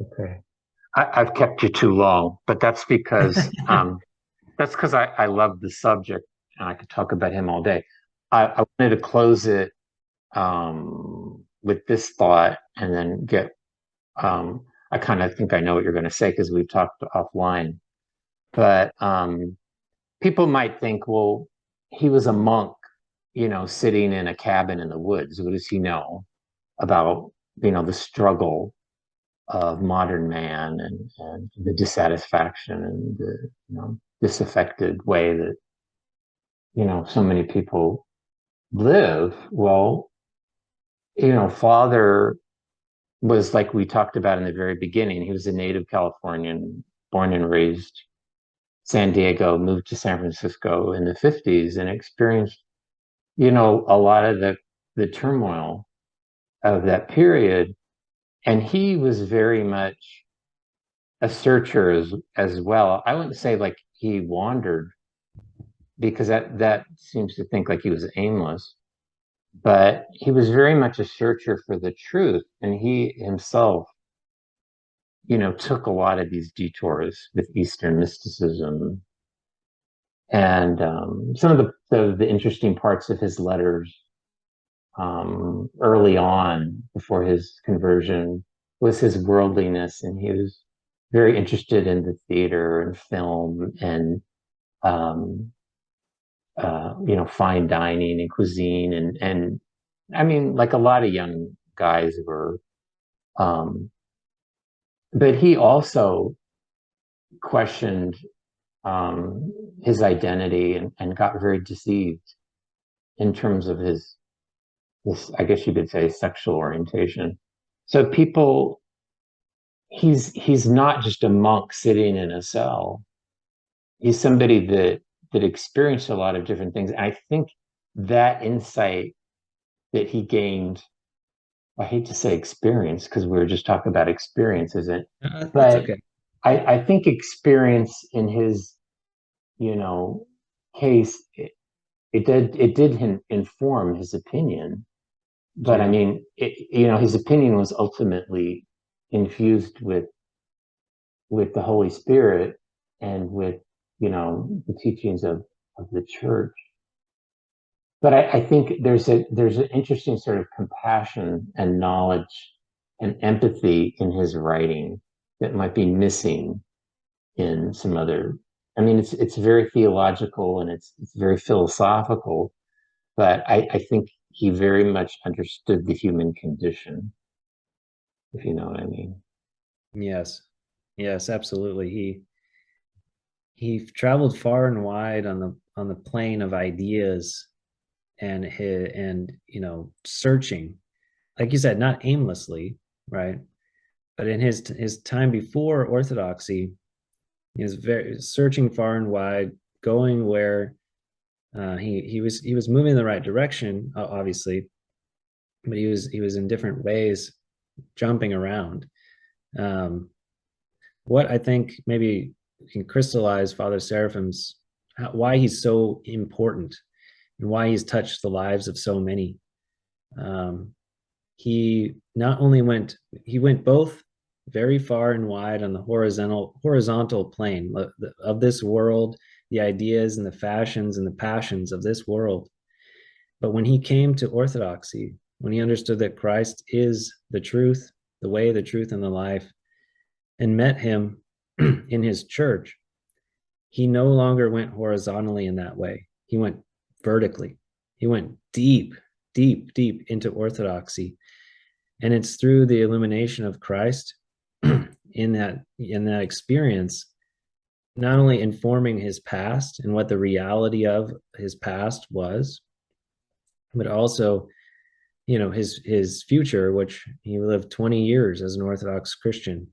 Okay. I've kept you too long, but that's because I love the subject and I could talk about him all day. I wanted to close it with this thought and then get I kind of think I know what you're going to say because we've talked offline. But people might think, well, he was a monk, you know, sitting in a cabin in the woods. What does he know about, you know, the struggle of modern man and the dissatisfaction and the, you know, disaffected way that, you know, so many people live? Well, you know, father was, like we talked about in the very beginning, he was a native Californian, born and raised San Diego, moved to San Francisco in the 50s and experienced, you know, a lot of the turmoil of that period. And he was very much a searcher as well. I wouldn't say like he wandered, because that seems to think like he was aimless, but he was very much a searcher for the truth. And he himself, you know, took a lot of these detours with Eastern mysticism. And some of the interesting parts of his letters early on, before his conversion, was his worldliness, and he was very interested in the theater and film and um, you know, fine dining and cuisine, and I mean, like a lot of young guys were. Um, but he also questioned his identity and got very deceived in terms of his, I guess you could say, sexual orientation. So people, he's not just a monk sitting in a cell. He's somebody that experienced a lot of different things. And I think that insight that he gained, I hate to say experience because we were just talking about experience, isn't it? That's But okay. I think experience in his, you know, case, it did inform his opinion. But I Sure. mean, you know, his opinion was ultimately infused with the Holy Spirit and with, you know, the teachings of the church. But I think there's an interesting sort of compassion and knowledge and empathy in his writing that might be missing in some other. I mean, it's very theological and it's very philosophical, but I think he very much understood the human condition, if you know what I mean. Yes. Yes, absolutely. He traveled far and wide on the plane of ideas and you know, searching, like you said, not aimlessly, right? But in his time before Orthodoxy, he was very searching far and wide, going where he was moving in the right direction, obviously, but he was in different ways jumping around. What I think maybe can crystallize Father Seraphim's, why he's so important and why he's touched the lives of so many. He not only he went both very far and wide on the horizontal plane of this world, the ideas and the fashions and the passions of this world. But when he came to Orthodoxy, when he understood that Christ is the truth, the way, the truth, and the life, and met him in his church, he no longer went horizontally in that way. He went vertically. He went deep, deep, deep into Orthodoxy. And it's through the illumination of Christ in that experience, not only informing his past and what the reality of his past was, but also, his future, which he lived 20 years as an Orthodox Christian,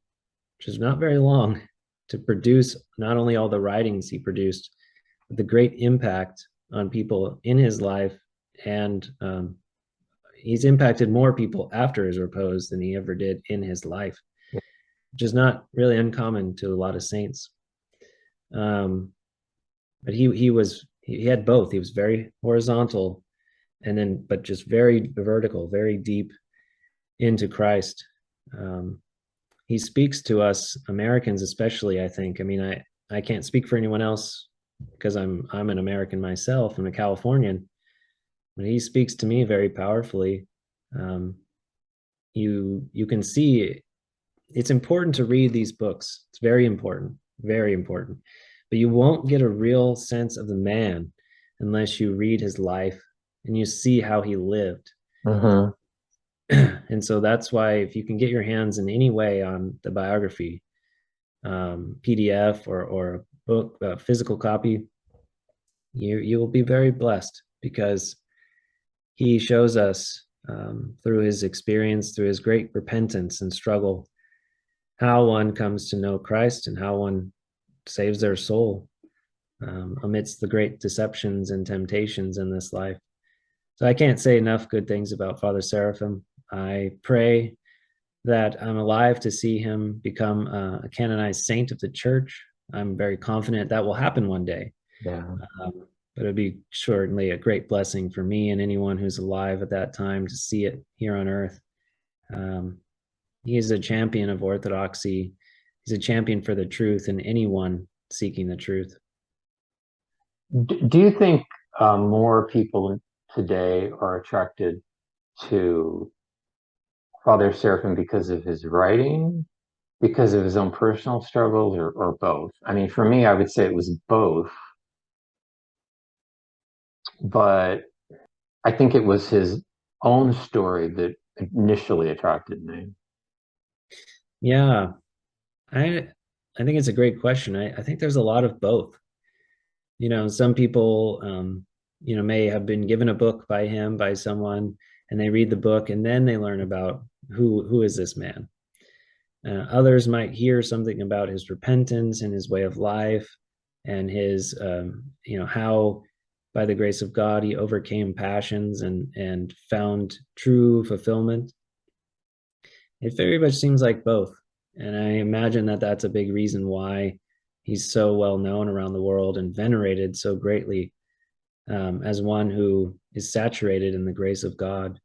which is not very long to produce not only all the writings he produced, but the great impact on people in his life. And he's impacted more people after his repose than he ever did in his life, which is not really uncommon to a lot of saints. But he had both. He was very horizontal, but just very vertical, very deep into Christ. He speaks to us Americans, especially, I think. I mean, I can't speak for anyone else because I'm an American myself. I'm a Californian, but he speaks to me very powerfully. You can see it's important to read these books. It's very important, very important. But you won't get a real sense of the man unless you read his life and you see how he lived. Mm-hmm. And so that's why, if you can get your hands in any way on the biography, PDF or book, physical copy, you will be very blessed, because he shows us through his experience, through his great repentance and struggle, how one comes to know Christ and how one saves their soul amidst the great deceptions and temptations in this life. So I can't say enough good things about Father Seraphim. I pray that I'm alive to see him become a canonized saint of the church. I'm very confident that will happen one day. Yeah. But it'd be certainly a great blessing for me and anyone who's alive at that time to see it here on earth. He is a champion of Orthodoxy. He's a champion for the truth and anyone seeking the truth. Do you think more people today are attracted to Father Seraphim because of his writing, because of his own personal struggles, or both? I mean, for me, I would say it was both, but I think it was his own story that initially attracted me. Yeah, I think it's a great question. I think there's a lot of both. Some people, may have been given a book by him, by someone, and they read the book and then they learn about who is this man. Others might hear something about his repentance and his way of life and his, how by the grace of God he overcame passions and found true fulfillment. It very much seems like both. And I imagine that that's a big reason why he's so well known around the world and venerated so greatly as one who is saturated in the grace of God.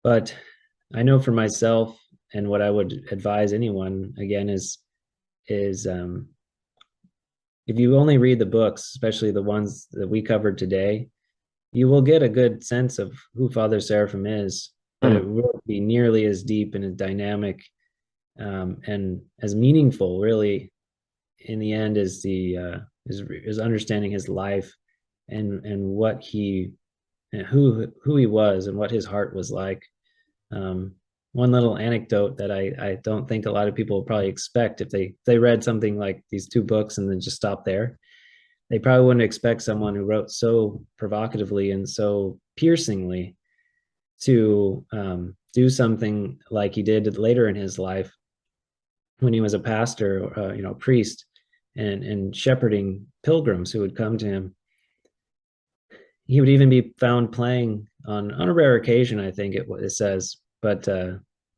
But I know for myself, and what I would advise anyone again is if you only read the books, especially the ones that we covered today, you will get a good sense of who Father Seraphim is, but it won't be nearly as deep and as dynamic and as meaningful, really, in the end, as is understanding his life and what he and who he was and what his heart was like. One little anecdote that I don't think a lot of people would probably expect if they read something like these two books and then just stop there. They probably wouldn't expect someone who wrote so provocatively and so piercingly to do something like he did later in his life when he was a pastor, priest, and shepherding pilgrims who would come to him. He would even be found playing on a rare occasion, I think it says, but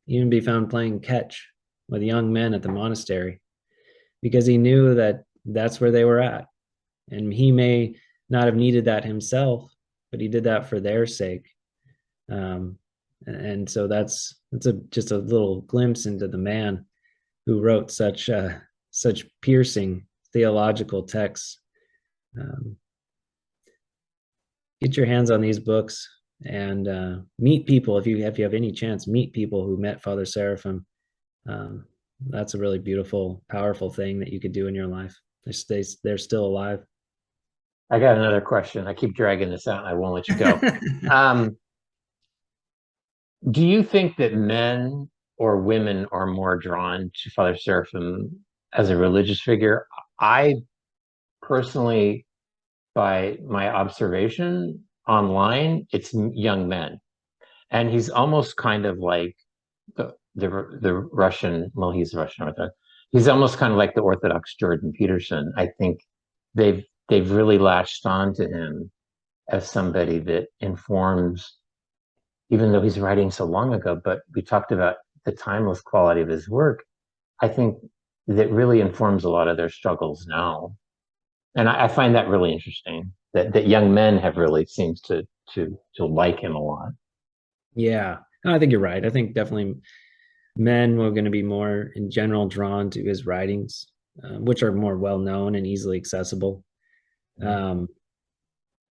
even be found playing catch with young men at the monastery, because he knew that that's where they were at, and he may not have needed that himself, but he did that for their sake. And so that's just a little glimpse into the man who wrote such piercing theological texts. Um, get your hands on these books and meet people. If you have any chance, meet people who met Father Seraphim. Um, that's a really beautiful, powerful thing that you could do in your life. They're still alive. I got another question. I keep dragging this out and I won't let you go. Um, do you think that men or women are more drawn to Father Seraphim as a religious figure? I personally, by my observation online, it's young men. And he's almost kind of like the Russian, well, he's Russian Orthodox. He's almost kind of like the Orthodox Jordan Peterson. I think they've really latched on to him as somebody that informs, even though he's writing so long ago, but we talked about the timeless quality of his work. I think that really informs a lot of their struggles now. And I find that really interesting that young men have really seems to like him a lot. Yeah, I think you're right. I think definitely men were going to be more in general drawn to his writings, which are more well known and easily accessible. Um,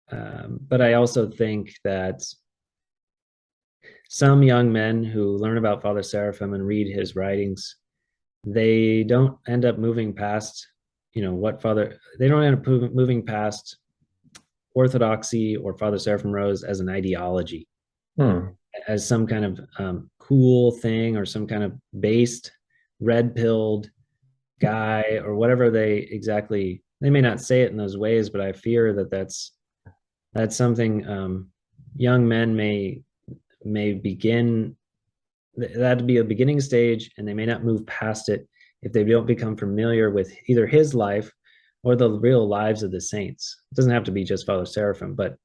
but I also think that some young men who learn about Father Seraphim and read his writings, they don't end up moving past, they don't end up moving past Orthodoxy or Father Seraphim Rose as an ideology, as some kind of cool thing or some kind of based, red pilled guy or whatever they may not say it in those ways, but I fear that that's something young men may begin, that'd be a beginning stage, and they may not move past it if they don't become familiar with either his life or the real lives of the saints. It doesn't have to be just Father Seraphim, but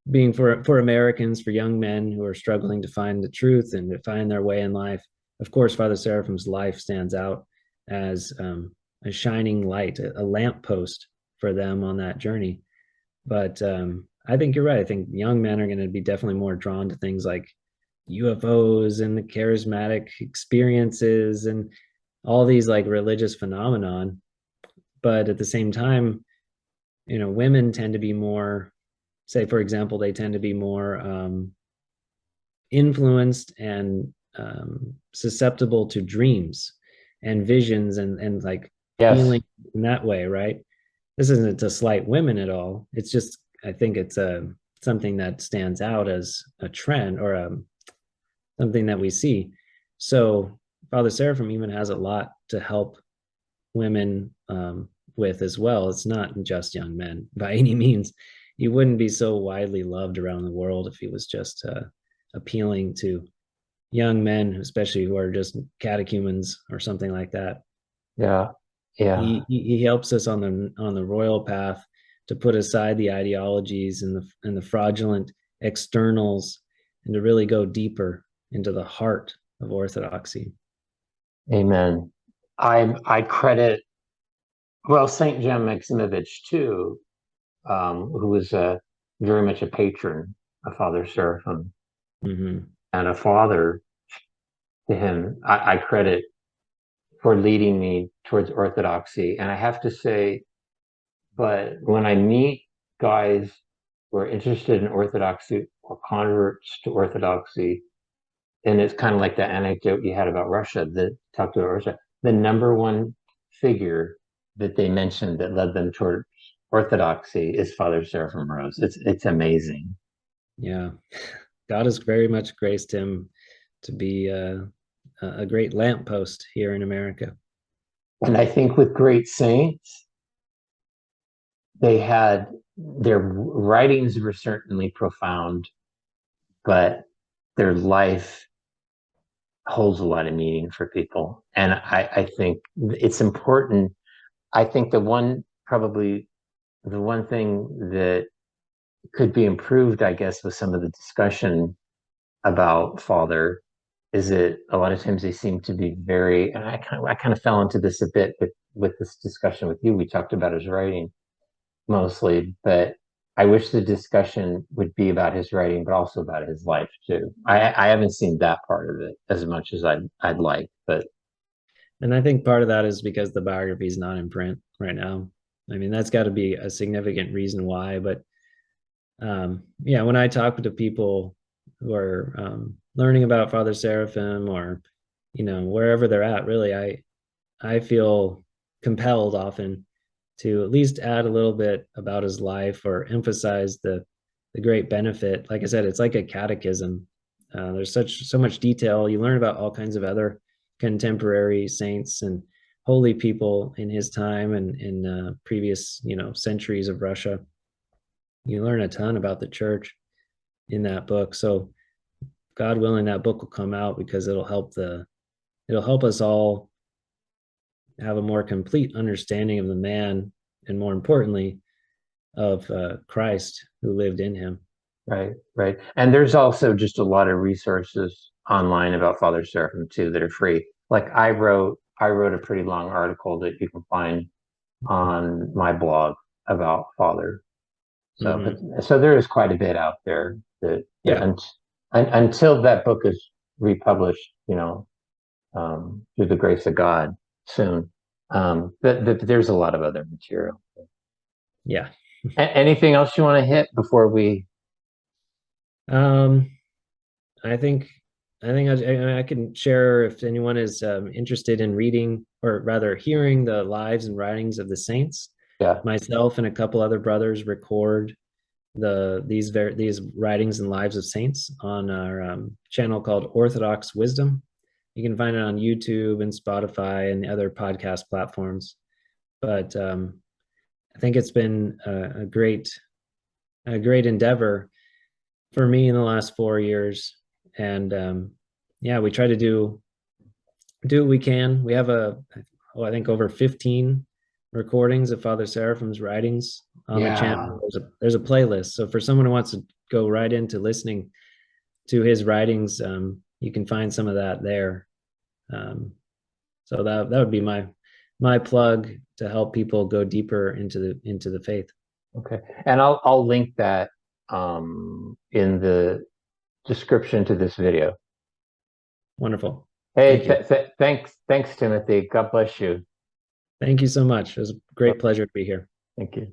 being for Americans, for young men who are struggling to find the truth and to find their way in life, of course, Father Seraphim's life stands out as a shining light, a lamppost for them on that journey. But I think you're right. I think young men are going to be definitely more drawn to things like UFOs and the charismatic experiences and all these like religious phenomenon. But at the same time, women tend to be more, say, for example, they tend to be more influenced and susceptible to dreams and visions and like feeling in that way, right? This isn't to slight women at all. It's just, I think it's something that stands out as a trend or something that we see. So Father Seraphim even has a lot to help women with as well. It's not just young men by any means. He wouldn't be so widely loved around the world if he was just appealing to young men, especially who are just catechumens or something like that. Yeah, yeah. He helps us on the royal path to put aside the ideologies and the fraudulent externals and to really go deeper into the heart of Orthodoxy. Amen. I credit, well, Saint John Maximovich too, who was very much a patron of Father Seraphim and a father to him. I credit for leading me towards Orthodoxy. And I have to say, but when I meet guys who are interested in Orthodoxy or converts to Orthodoxy, and it's kind of like that anecdote you had about Russia that talked about Russia, the number one figure that they mentioned that led them toward Orthodoxy is Father Seraphim Rose. It's amazing. Yeah, God has very much graced him to be a great lamppost here in America. And I think with great saints, they had their writings were certainly profound, but their life holds a lot of meaning for people. And I think it's important. I think probably the one thing that could be improved, I guess, with some of the discussion about Father is that a lot of times they seem to be very, and I kind of fell into this a bit with this discussion with you. We talked about his writing mostly, but I wish the discussion would be about his writing, but also about his life too. I haven't seen that part of it as much as I'd like, but And I think part of that is because the biography is not in print right now. I mean, that's got to be a significant reason why. But yeah, when I talk to people who are learning about Father Seraphim, or wherever they're at, really, I feel compelled often to at least add a little bit about his life, or emphasize the great benefit. Like I said, it's like a catechism. There's so much detail. You learn about all kinds of other contemporary saints and holy people in his time and in previous centuries of Russia. You learn a ton about the church in that book. So God willing, that book will come out, because it'll help us all have a more complete understanding of the man, and more importantly, of Christ who lived in him. right, right. And there's also just a lot of resources online about Father Seraphim too that are free. Like I wrote a pretty long article that you can find on my blog about Father. So, so there is quite a bit out there that, yeah, Yeah. until that book is republished, through the grace of God soon, there's a lot of other material. Yeah. Anything else you want to hit before we? Um, I think I can share, if anyone is interested in reading, or rather hearing, the lives and writings of the saints. Yeah. Myself and a couple other brothers record these writings and lives of saints on our channel called Orthodox Wisdom. You can find it on YouTube and Spotify and other podcast platforms. But I think it's been a great endeavor for me in the last 4 years. And yeah, we try to do what we can. We have I think over 15 recordings of Father Seraphim's writings on the channel. There's a playlist. So for someone who wants to go right into listening to his writings, you can find some of that there. So that would be my plug to help people go deeper into the faith. Okay. And I'll link that in the description to this video. Wonderful. Hey, thanks, Timothy. God bless you. Thank you so much. It was a great pleasure to be here. Thank you.